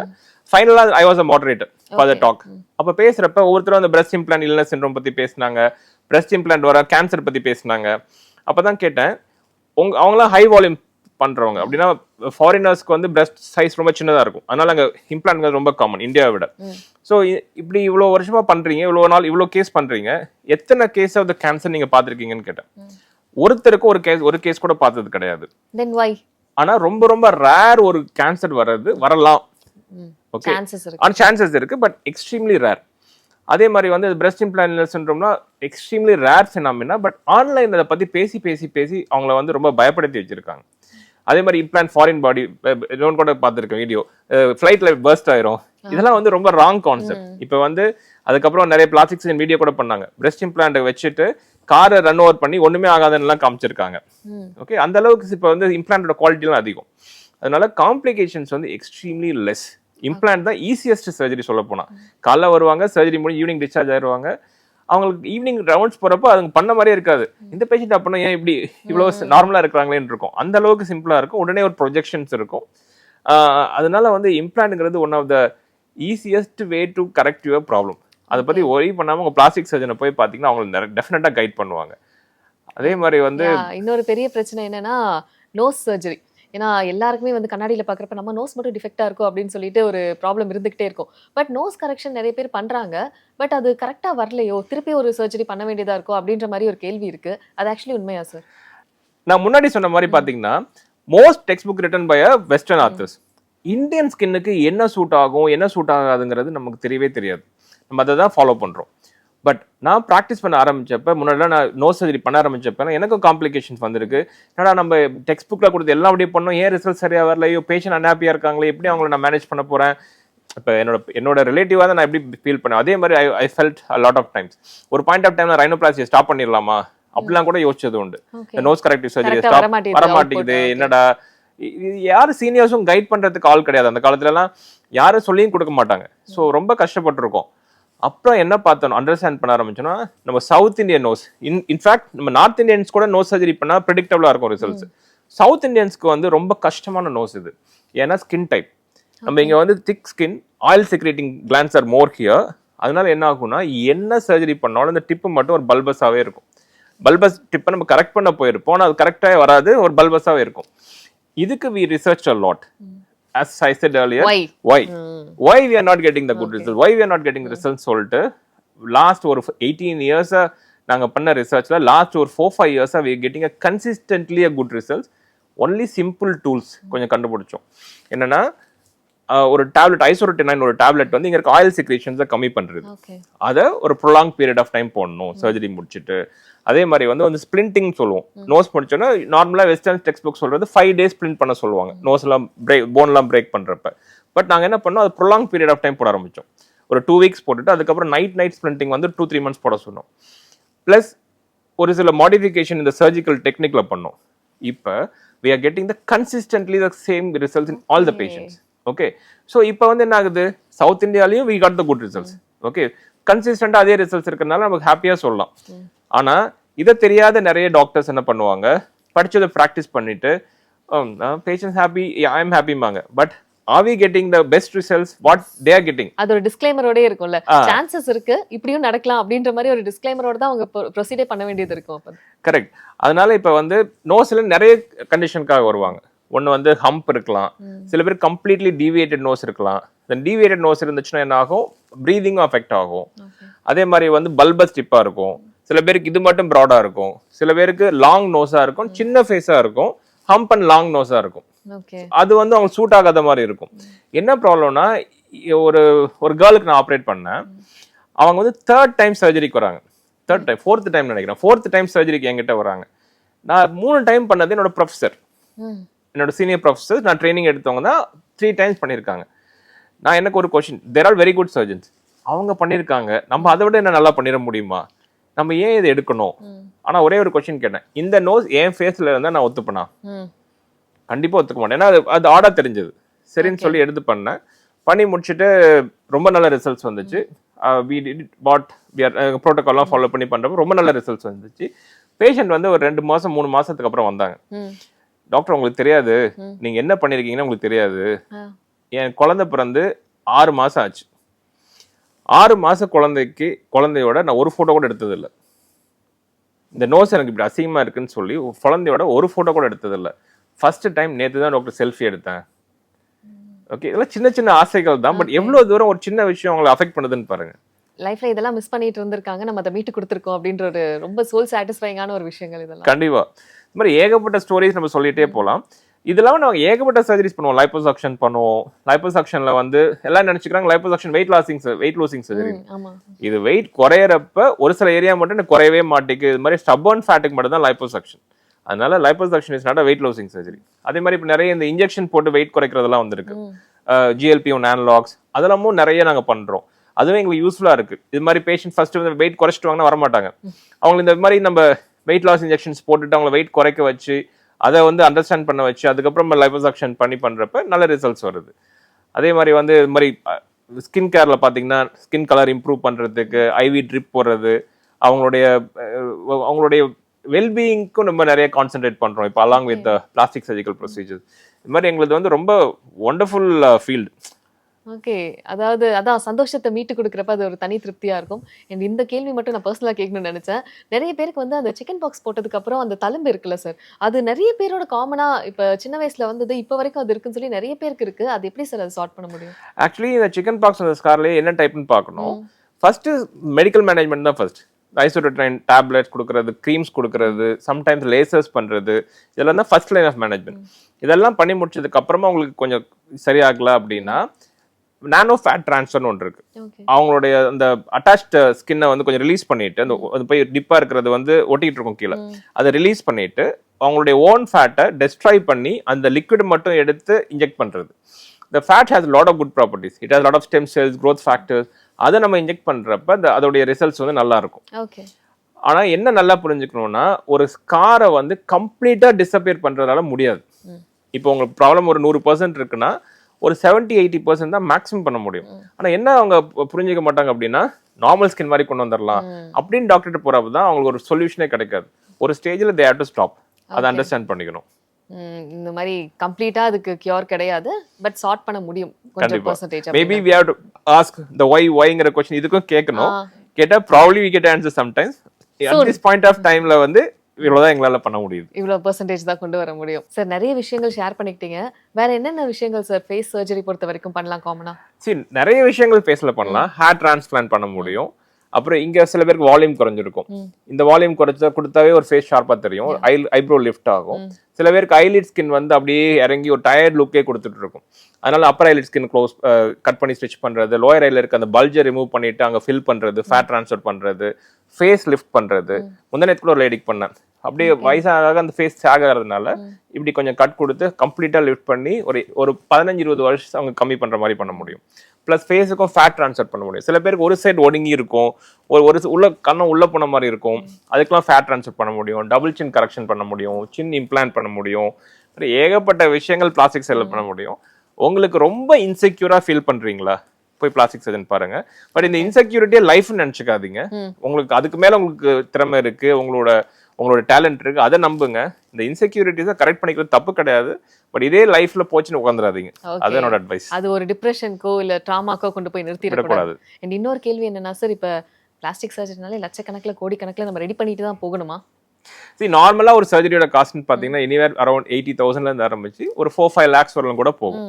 ஃபைனலாக I was a moderator for the talk. அப்போ பேசுறப்ப ஒவ்வொருத்தரும் அந்த பிரஸ்ட் இம்ப்ளான்ட் இல்னஸ் சிண்ட்ரோம் பத்தி பேசினாங்க, பிரஸ்ட் இம்ப்ளான்ட் வர கேன்சர் பத்தி பேசினாங்க. அப்பதான் கேட்டேன், அவங்களாம் ஹை வால்யூம் பண்றவங்க அப்படின்னா ஃபாரினர்ஸ்க்கு வந்து பிரஸ்ட் சைஸ் ரொம்ப சின்னதா இருக்கும், அதனால அங்க இம்ப்ளான்ட் ரொம்ப காமன் இந்தியாவை விட. ஸோ இப்படி இவ்வளவு வருஷமா பண்றீங்க, இவ்வளவு நாள் இவ்வளவு கேஸ் பண்றீங்க, எத்தனை கேஸ் ஆஃப் த கேன்சர் நீங்க பாத்திருக்கீங்கன்னு கேட்டேன். ஒருத்தருக்கு ஒரு கேஸ் கூட பார்த்தது கிடையாது. ஆனா ரொம்ப ரொம்ப ரேர் ஒரு கேன்சர் வரலாம். ஓகே, சான்சஸ் இருக்கு, பட் எக்ஸ்ட்ரீம்லி ரேர். அதே மாதிரி வந்து பிரஸ்ட் இம்ப்ளான்ட் சிண்ட்ரோம்னா extremely rare phenomena, but online அதை பத்தி பேசி அவங்கள வந்து ரொம்ப பயப்படுத்தி வச்சிருக்காங்க. அதே மாதிரி இம்ப்ளான்ட் ஃபாரின் பாடி இன்னொன்று கூட பார்த்துருக்கேன் வீடியோ, ஃபிளைட்ல பர்ஸ்ட் ஆயிரும். இதெல்லாம் வந்து ரொம்ப ராங் கான்செப்ட். இப்போ வந்து அதுக்கப்புறம் நிறைய பிளாஸ்டிக் சர்ஜன் வீடியோ கூட பண்ணாங்க, பிரஸ்ட் இம்ப்ளான்ட்டை வச்சுட்டு காரை ரன் ஓவர் பண்ணி ஒண்ணுமே ஆகாதுன்னு காமிச்சிருக்காங்க. ஓகே, அந்த அளவுக்கு இப்போ வந்து இம்ப்ளான்டோட குவாலிட்டிலாம் அதிகம். அதனால காம்ப்ளிகேஷன்ஸ் வந்து எக்ஸ்ட்ரீம்லி லெஸ். இம்ப்ளான்ட் தான் ஈஸியஸ்ட் சர்ஜரி சொல்ல போனா. காலைல வருவாங்க, சர்ஜரி முடிஞ்சு ஈவினிங் டிஸ்சார்ஜ் ஆயிடுவாங்க. அவங்களுக்கு ஈவினிங் ரவுண்ட்ஸ் போறப்போ அதுங்க பண்ண மாதிரியே இருக்காது. இந்த பேஷண்ட் அப்படின்னா ஏன் இப்படி இவ்வளவு நார்மலா இருக்கிறாங்களேன்னு இருக்கும். அந்த அளவுக்கு சிம்பிளா இருக்கும், உடனே ஒரு ப்ரொஜெக்ஷன்ஸ் இருக்கும். அதனால வந்து இம்ப்ளான்ட்ங்கிறது one of the easiest way to correct your problem. அதை பத்தி ஒரி பண்ணாம உங்க பிளாஸ்டிக் சர்ஜனை போய் பாத்தீங்கன்னா அவங்களுக்கு டெஃபினட்டா கைட் பண்ணுவாங்க. அதே மாதிரி வந்து இன்னொரு பெரிய பிரச்சனை என்னன்னா நோஸ் சர்ஜரி. ஏன்னா எல்லாருக்குமே வந்து கண்ணாடியில் பார்க்குறப்ப நம்ம நோஸ் மட்டும் டிஃபெக்டாக இருக்கும் அப்படின்னு சொல்லிட்டு ஒரு ப்ராப்ளம் இருந்துகிட்டே இருக்கும். பட் நோஸ் கரெக்ஷன் நிறைய பேர் பண்ணுறாங்க, பட் அது கரெக்டாக வரலையோ, திருப்பி ஒரு சர்ஜரி பண்ண வேண்டியதாக இருக்கும் அப்படின்ற மாதிரி ஒரு கேள்வி இருக்கு. அது ஆக்சுவலி உண்மையா சார்? நான் முன்னாடி சொன்ன மாதிரி பார்த்தீங்கன்னா most text book written by a western authors. Indian ஸ்கின்னுக்கு என்ன சூட் ஆகும் என்ன சூட் ஆகாதுங்கிறது நமக்கு தெரியவே தெரியாது. நம்ம அதை தான் ஃபாலோ பண்ணுறோம். பட் நான் ப்ராக்டிஸ் பண்ண ஆரம்பிச்சப்ப, முன்னாடிலாம் நான் நோஸ் சர்ஜரி பண்ண ஆரம்பிச்சப்ப எனக்கும் காம்ப்ளிகேஷன்ஸ் வந்திருக்கு. ஏன்னா நம்ம டெக்ஸ்ட் புக்கில் கொடுத்து எல்லாம் அப்படியே பண்ணோம், ஏன் ரிசல்ட் சரியாக வரல, ஐயோ பேஷண்ட் அன்ஹாப்பியாக இருக்காங்களே, எப்படி அவங்கள நான் மேனேஜ் பண்ண போகிறேன். இப்போ என்னோட ரிலேட்டிவாக தான் நான் எப்படி ஃபீல் பண்ணேன். அதே மாதிரி I felt a lot of times. ஒரு பாயிண்ட் ஆஃப் டைம்ல ரைனோபிளாஸ்டியை ஸ்டாப் பண்ணிடலாமா அப்படிலாம் கூட யோசிச்சது உண்டு. நோஸ் கரெக்டிவ் சர்ஜரி ஸ்டாப் வரமாட்டேங்குது, என்னடா. யாரும் சீனியர்ஸும் கைட் பண்றதுக்கு ஆள் கிடையாது அந்த காலத்துல எல்லாம், யாரும் சொல்லியும் கொடுக்க மாட்டாங்க. ஸோ ரொம்ப கஷ்டப்பட்டிருக்கோம். அப்புறம் என்ன பார்த்தோம் அண்டர்ஸ்டாண்ட் பண்ண ஆரம்பிச்சோம்னா நம்ம சவுத் இந்தியன் நோஸ் இன்ஃபேக்ட் நம்ம நார்த் இந்தியன்ஸ் கூட நோஸ் சர்ஜரி பண்ணா ப்ரெடிக்டபிளா இருக்கும் ரிசல்ட்ஸ். சவுத் இந்தியன்ஸ்க்கு வந்து ரொம்ப கஷ்டமான நோஸ் இது. ஏன்னா ஸ்கின் டைப் நம்ம இங்க வந்து thick skin, oil secreting glands are more here. அதனால என்ன ஆகும்னா என்ன சர்ஜரி பண்ணாலும் அந்த டிப்பு மட்டும் ஒரு பல்பஸாவே இருக்கும். பல்பஸ் டிப்பை நம்ம கரெக்ட் பண்ண போயிருப்போம், ஆனால் அது கரெக்டாக வராது, ஒரு பல்பஸாவே இருக்கும். இதுக்கு we researched a lot. As I said earlier, why we are not getting the good results, why we are not getting results சொல்லிட்டு லாஸ்ட் ஒரு 18 years நாங்க பண்ண ரிசர்ச்ல லாஸ்ட் ஒரு 4-5 years we are getting a consistently a good results. only simple tools கொஞ்சம் கண்டுபிடிச்சோம். என்னன்னா ஒரு tablet ஐசோரோட்டினைன் ஒரு டேப்லெட் வந்து இங்க இருக்க ஆயில் செக்ரேஷன்ஸை கம்மி பண்றது. அதை ஒரு ப்ரொலாங் பீரியட் ஆஃப் டைம் போடணும் சர்ஜரி முடிச்சுட்டு. அதே மாதிரி வந்து ஸ்பிளிண்டிங் சொல்லுவோம். நோஸ் முடிச்சோன்னா நார்மலா வெஸ்டர்ன் டெக்ஸ்ட் புக் சொல்றது 5 days ஸ்பிளிண்ட் பண்ண சொல்லுவாங்க நோஸ் எல்லாம் போன்லாம் பிரேக் பண்றப்ப. பட் நாங்க என்ன பண்ணோம், அது ப்ரொலாங் பீரியட் ஆஃப் டைம் போட ஆரம்பிச்சோம். ஒரு 2 weeks போட்டுட்டு அதுக்கப்புறம் நைட் ஸ்பிளிண்டிங் வந்து 2-3 months போட சொன்னோம். பிளஸ் ஒரு சில மாடிஃபிகேஷன் இந்த சர்ஜிக்கல் டெக்னிக்ல பண்ணோம். இப்போ we are getting the consistently the same results in all the patients. Okay, so இப்போ வந்து என்ன ஆகுது, சவுத் இந்தியாலையும் we got the good results. Okay, கன்சிஸ்டண்டா அதே ரிசல்ட்ஸ் இருக்கிறதுனால நமக்கு ஹாப்பியா சொல்லலாம். ஆனா இதை தெரியாத நிறைய டாக்டர்ஸ் என்ன பண்ணுவாங்க, படிச்சதை ப்ராக்டிஸ் பண்ணிட்டு பேஷண்ட்ஸ் ஹாப்பி, ஐ எம் ஹாப்பிம்பாங்க. But are we getting the best results what they are getting? அது ஒரு டிஸ்க்ளைமரோட இருக்கும்ல, சான்சஸ் இருக்கு இப்படியும் நடக்கலாம் அப்படின்ற மாதிரி ஒரு டிஸ்க்ளைமரோட தான் அவங்க ப்ரொசீடே பண்ண வேண்டியது இருக்கும். அப்ப கரெக்ட். அதனால இப்ப வந்து நோஸ்ல நிறைய கண்டிஷனுக்காக வருவாங்க. ஒன்று வந்து ஹம்ப் இருக்கலாம், சில பேர் கம்ப்ளீட்லி டீவியேட்டட் நோஸ் இருக்கலாம். இந்த டீவியேட்டட் நோஸ் இருந்துச்சுன்னா என்ன ஆகும், ப்ரீதிங்கும் அஃபெக்ட் ஆகும். அதே மாதிரி வந்து பல்பஸ் டிப்பா இருக்கும். சில பேருக்கு இது மட்டும் ப்ராடா இருக்கும், சில பேருக்கு லாங் நோஸா இருக்கும், சின்ன ஃபேஸா இருக்கும், ஹம்ப் அண்ட் லாங் நோஸா இருக்கும். அது வந்து அவங்க சூட் ஆகாத மாதிரி இருக்கும். என்ன ப்ராப்ளம்னா, ஒரு கேர்ளுக்கு நான் ஆப்ரேட் பண்ணேன். அவங்க வந்து 3rd time சர்ஜரிக்கு வராங்க. 4th time நினைக்கிறேன். 4th time சர்ஜரிக்கு என்கிட்ட வராங்க. நான் 3 time பண்ணது என்னோட ப்ரொஃபஸர், என்னோட சீனியர் ப்ரொஃபஸர். நான் ட்ரைனிங் எடுத்தவங்க தான் 3 times பண்ணியிருக்காங்க. நான் எனக்கு ஒரு question, there are very good surgeons, அவங்க பண்ணியிருக்காங்க, நம்ம அதை விட என்ன நல்லா பண்ணிட முடியுமா, நம்ம ஏன் இதை எடுக்கணும்? ஆனா ஒரே ஒரு கொஸ்டின் கேட்டேன், இந்த நோஸ் என் ஃபேஸ்ல இருந்தா நான் ஒத்துப்பேனா? கண்டிப்பா ஒத்துக்க மாட்டேன். ஏன்னா அது ஆடா தெரிஞ்சது. சரின்னு சொல்லி எடுத்து பண்ணேன். பண்ணி முடிச்சுட்டு ரொம்ப நல்ல ரிசல்ட்ஸ் வந்துச்சு. ப்ரோட்டோகால்லாம் ஃபாலோ பண்ணி பண்றப்ப ரொம்ப நல்ல ரிசல்ட்ஸ் வந்துச்சு. பேஷண்ட் வந்து ஒரு 2 மாசம் 3 மாசத்துக்கு அப்புறம் வந்தாங்க. டாக்டர், உங்களுக்கு தெரியாது, நீங்க என்ன பண்ணிருக்கீங்கன்னு உங்களுக்கு தெரியாது. என் குழந்தை பிறந்து 6 மாசம் ஆச்சு. 6 மாச குழந்தையோட நான் ஒரு போட்டோ கூட எடுத்தது இல்லை. இந்த நோஸ் எனக்கு இப்படி அசிங்கமா இருக்குன்னு சொல்லி குழந்தையோட ஒரு போட்டோ கூட எடுத்தது இல்லை. ஃபர்ஸ்ட் டைம் நேற்று தான் டாக்டர் செல்ஃபி எடுத்தேன். ஓகே, இதெல்லாம் சின்ன சின்ன ஆசைகள் தான். பட் எவ்வளவு தூரம் ஒரு சின்ன விஷயம் அவங்களை அஃபெக்ட் பண்ணுதுன்னு பாருங்க. லைஃப்ல இதெல்லாம் மிஸ் பண்ணிட்டு இருந்திருக்காங்க, நம்ம அதை மீட்டு கொடுத்துருக்கோம் அப்படின்ற ஒரு ரொம்ப சோல் சாட்டிஸ்ஃபைங்கான ஒரு விஷயங்கள் இதெல்லாம். கண்டிப்பா இந்த மாதிரி ஏகப்பட்ட ஸ்டோரிஸ் நம்ம சொல்லிட்டே போகலாம். இதெல்லாம் நம்ம ஏகப்பட்ட சர்ஜரிஸ் பண்ணுவோம். லைப்போசக்ஷன் பண்ணுவோம். லைப்போசக்ஷன்ல வந்து எல்லாம் நினைச்சுக்கிறாங்க லைப்போசக்ஷன் வெயிட் லூசிங் சர்ஜரி. இது வெயிட் குறையறப்ப ஒரு சில ஏரியா மட்டும் குறையவே மாட்டேங்குது. இது மாதிரி ஸ்டபர்ன் ஃபேட்டுக்கு மட்டும் தான் லைப்போசக்ஷன். அதனால liposuction is not a weight losing surgery. அதே மாதிரி இப்போ நிறைய இந்த இன்ஜெக்ஷன் போட்டு வெயிட் குறைக்கிறதெல்லாம் வந்திருக்கு. GLP-1 அனலாக்ஸ் அதெல்லாமும் நிறைய நாங்கள் பண்றோம். அதுவும் எங்களுக்கு யூஸ்ஃபுல்லா இருக்கு. இது மாதிரி பேஷண்ட் ஃபர்ஸ்ட் வந்து வெயிட் குறைச்சிட்டு வாங்கன்னா வரமாட்டாங்க. அவங்களுக்கு இந்த மாதிரி நம்ம வெயிட் லாஸ் இன்ஜெக்ஷன்ஸ் போட்டுட்டு அவங்களை வெயிட் குறைக்க வச்சு அதை வந்து அண்டர்ஸ்டாண்ட் பண்ண வச்சு அதுக்கப்புறம் லைப்போசக்ஷன் பண்றப்ப நல்ல ரிசல்ட்ஸ் வருது. அதே மாதிரி வந்து இது மாதிரி ஸ்கின் கேர்ல பாத்தீங்கன்னா ஸ்கின் கலர் இம்ப்ரூவ் பண்றதுக்கு IV ட்ரிப் போடுறது, அவங்களுடைய வெல்பீயிங்க்கும் நம்ம நிறைய கான்சென்ட்ரேட் பண்றோம் இப்போ along with plastic surgical procedures. இது மாதிரி எங்களுக்கு வந்து ரொம்ப ஒண்டர்ஃபுல் ஃபீல்டு. ஓகே, அதாவது அதான் சந்தோஷத்தை மீட்டு கொடுக்குறப்ப அது ஒரு தனி திருப்தியா இருக்கும். இந்த கேள்வி மட்டும் நான் பர்சனலா கேட்கணும்னு நினைச்சேன். நிறைய பேருக்கு வந்து அந்த சிக்கன் பாக்ஸ் போட்டதுக்கு அப்புறம் அந்த தழும்பு இருக்குல்ல சார், அது நிறைய பேரோட காமனா இப்ப சின்ன வயசுல வந்தது இப்ப வரைக்கும் அது இருக்குன்னு சொல்லி நிறைய பேருக்கு இருக்கு. அது எப்படி சார் அதை சார்ட் பண்ண முடியும்? ஆக்சுவலி இந்த சிக்கன் பாக்ஸ் அந்த ஸ்கார்லயே என்ன டைப்னு பார்க்கணும். ஃபர்ஸ்ட் மெடிக்கல் மேனேஜ்மெண்ட் தான் ஃபர்ஸ்ட். ஐசோடோட்ரைன் டேப்லெட்ஸ் கொடுக்கறது, க்ரீம்ஸ் கொடுக்கறது, சம்டைம்ஸ் லேசர்ஸ் பண்றது, இதெல்லாம் தான் ஃபர்ஸ்ட் லைன் ஆஃப் மேனேஜ்மெண்ட். இதெல்லாம் பண்ணி முடிச்சதுக்கு அப்புறமா உங்களுக்கு கொஞ்சம் சரியாகல அப்படின்னா நானோ ஃபேட் ட்ரான்ஸ்ஃபர்னு ஒன்று இருக்கு. அவங்களுடைய அந்த அட்டாச்ட் ஸ்கின்னை வந்து கொஞ்சம் ரிலீஸ் பண்ணிட்டு அந்த போய் டிப்பா இருக்கிறது வந்து ஒட்டிக்கிட்டு இருக்கும் கீழே, அதை ரிலீஸ் பண்ணிட்டு அவங்களுடைய ஓன் ஃபேட்டை டெஸ்ட்ராய் பண்ணி அந்த லிக்விட் மட்டும் எடுத்து இன்ஜெக்ட் பண்றது. The fat has a lot of good properties. It has a lot of stem cells, growth factors. அதை நம்ம இன்ஜெக்ட் பண்றப்ப அதோடைய ரிசல்ட்ஸ் வந்து நல்லா இருக்கும். ஆனா என்ன நல்லா புரிஞ்சுக்கணும்னா, ஒரு ஸ்காரை வந்து கம்ப்ளீட்டா டிஸப்பியர் பண்றதால முடியாது. இப்போ உங்களுக்கு ப்ராப்ளம் ஒரு 100% இருக்குன்னா ஒரு 70-80% தான் மேக்ஸிமம் பண்ண முடியும். ஆனா என்ன அவங்க புரிஞ்சுக்க மாட்டாங்க அப்படின்னா நார்மல் ஸ்கின் மாதிரி கொண்டு வந்துடலாம் அப்படின்னு டாக்டர்கிட்ட போறப்ப தான் அவங்களுக்கு ஒரு சொல்யூஷனே கிடைக்காது. ஒரு ஸ்டேஜில் தே ஹேவ் டு ஸ்டாப். அதை அண்டர்ஸ்டாண்ட் பண்ணிக்கணும். இந்த மாதிரி கம்ப்ளீட்டா அதுக்கு கியூர் கிடையாது, பட் சார்ட் பண்ண முடியும் கொஞ்சம் percentage. Maybe we have to ask the whyங்கிற क्वेश्चन இதுக்கும் கேட்கணும். கேட்டா probably we get answer sometimes. At this point of timeல வந்து இவ்வளவுதான் எங்களால பண்ண முடியுது. இவ்வளவு பெர்சன்டேஜ் தான் கொண்டு வர முடியும். சார் நிறைய விஷயங்கள் ஷேர் பண்ணிக்கிட்டீங்க. வேற என்னென்ன விஷயங்கள் சார் ஃபேஸ் சர்ஜரி பொறுத்த வரைக்கும் பண்ணலாம் காமனா? சரி, நிறைய விஷயங்கள் ஃபேஸ்ல பண்ணலாம். ஹேர் டிரான்ஸ்பிளான்ட் பண்ண முடியும். அப்புறம் இங்க சில பேருக்கு வால்யூம் குறைஞ்சிருக்கும். இந்த வால்யூம் கொடுத்தாவே ஒரு ஃபேஸ் ஷார்ப்பா தெரியும். ஐப்ரோ லிஃப்ட் ஆகும். சில பேருக்கு ஐலிட் ஸ்கின் வந்து அப்படியே இறங்கி ஒரு டயர்ட் லுக்கே கொடுத்துட்டு இருக்கும். அதனால upper eyelid skin close cut பண்ணி ஸ்டிச் பண்றது, லோயர் ஐல இருக்க அந்த பல்ஜை ரிமூவ் பண்ணிட்டு அங்க ஃபில் பண்றது, ஃபேட் ட்ரான்ஸ்ஃபர் பண்றது, ஃபேஸ் லிஃப்ட் பண்றது. முந்தினத்து கூட ஒரு லேடிக்கு பண்ணேன். அப்படியே வயசாக அந்த ஃபேஸ் சேக் ஆகிறதுனால இப்படி கொஞ்சம் கட் கொடுத்து கம்ப்ளீட்டா லிஃப்ட் பண்ணி ஒரு 15-20 வருஷம் அவங்க கம்மி பண்ற மாதிரி பண்ண முடியும். பிளஸ் ஃபேஸுக்கும் ஃபேட் ட்ரான்ஸ்ஃபர் பண்ண முடியும். சில பேருக்கு ஒரு சைடு ஒடுங்கி இருக்கும், ஒரு உள்ள கண்ணம் உள்ள போன மாதிரி இருக்கும், அதுக்கெல்லாம் ஃபேட் ட்ரான்ஸ்ஃபர் பண்ண முடியும். டபுள் சின் கரெக்ஷன் பண்ண முடியும், சின் இம்ப்ளான்ட் பண்ண முடியும். ஏகப்பட்ட விஷயங்கள் பிளாஸ்டிக் சர்ஜரி பண்ண முடியும். உங்களுக்கு ரொம்ப இன்செக்யூரா ஃபீல் பண்றீங்களா, போய் பிளாஸ்டிக் சர்ஜன் பாருங்க. பட் இந்த இன்செக்யூரிட்டியை லைஃப்னு நினைச்சுக்காதீங்க. உங்களுக்கு அதுக்கு மேல உங்களுக்கு திறமை இருக்கு, உங்களோட டேலண்ட் இருக்கு, அதை நம்புங்க. இந்த இன்செக்யூரிட்டிஸை கரெக்ட் பண்ணிக்கிறது தப்பு கிடையாது. பட் இதே லைஃப்ல போச்சுன்னு உட்காந்துடாதீங்க. அது என்னோட அட்வைஸ். அது ஒரு டிப்ரெஷனுக்கோ இல்ல ட்ராமாக்கோ கொண்டு போய் நிறுத்திடக்கூடாது. அண்ட் இன்னொரு கேள்வி என்னன்னா சார், இப்ப பிளாஸ்டிக் சர்ஜரினாலே லட்சக்கணக்கில் கோடிக்கணக்கில் நம்ம ரெடி பண்ணிட்டு தான் போகணுமா? நார்மலா ஒரு சர்ஜரியோட காஸ்ட்னு பாத்தீங்கன்னா எனிவேர் அரௌண்ட் 80,000ல இருந்து ஆரம்பிச்சு ஒரு 4-5 lakhs வரலாம் கூட போகும்.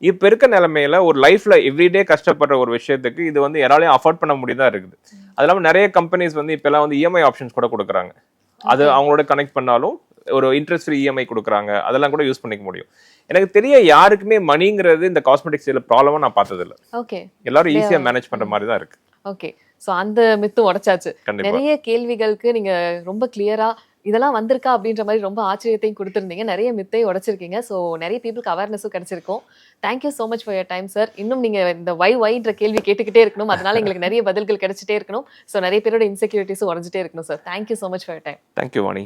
இப்ப இருக்க நிலைமையில ஒரு லைஃப்ல எவ்ரிடே கஷ்டப்படுற ஒரு விஷயத்துக்கு இது வந்து யாராலையும் அஃபோர்ட் பண்ண முடியதா இருக்குது. அது இல்லாம நிறைய கம்பெனிஸ் வந்து இப்ப எல்லாம் வந்து இஎம்ஐ ஆப்ஷன்ஸ் கூட கொடுக்குறாங்க. அது அவங்களோட கனெக்ட் பண்ணாலும் ஒரு இன்ட்ரெஸ்ட் ஃப்ரீ இஎம்ஐ கொடுக்குறாங்க. அதெல்லாம் கூட யூஸ் பண்ணிக்க முடியும். எனக்கு தெரிய யாருக்குமே மணிங்கிறது இந்த காஸ்மெட்டிக்ஸ் ப்ராப்ளமா நான் பார்த்தது இல்லை. ஓகே, எல்லாரும் ஈஸியா மேனேஜ் பண்ற மாதிரி தான் இருக்கு. ஓகே, சோ அந்த மித்து உடைச்சாச்சு. நிறைய கேள்விகளுக்கு நீங்க ரொம்ப கிளியரா இதெல்லாம் வந்திருக்கா அப்படின்ற மாதிரி ரொம்ப ஆச்சரியத்தையும் கொடுத்துருந்தீங்க. நிறைய மித்தையும் உடைச்சிருக்கீங்க. ஸோ நிறைய பீப்புளுக்கு அவேர்னஸும் கிடைச்சிருக்கும். Thank you so much for your time sir. இன்னும் நீங்க இந்த வைன்ற கேள்வி கேட்டுக்கிட்டே இருக்கணும். அதனால எங்களுக்கு நிறைய பதில்கள் கிடைச்சிட்டே இருக்கணும். ஸோ நிறைய பேரோட இன்செக்யூரிட்டிஸும் உடஞ்சிட்டே இருக்கணும் sir. Thank you so much for your time. Thank you Vani.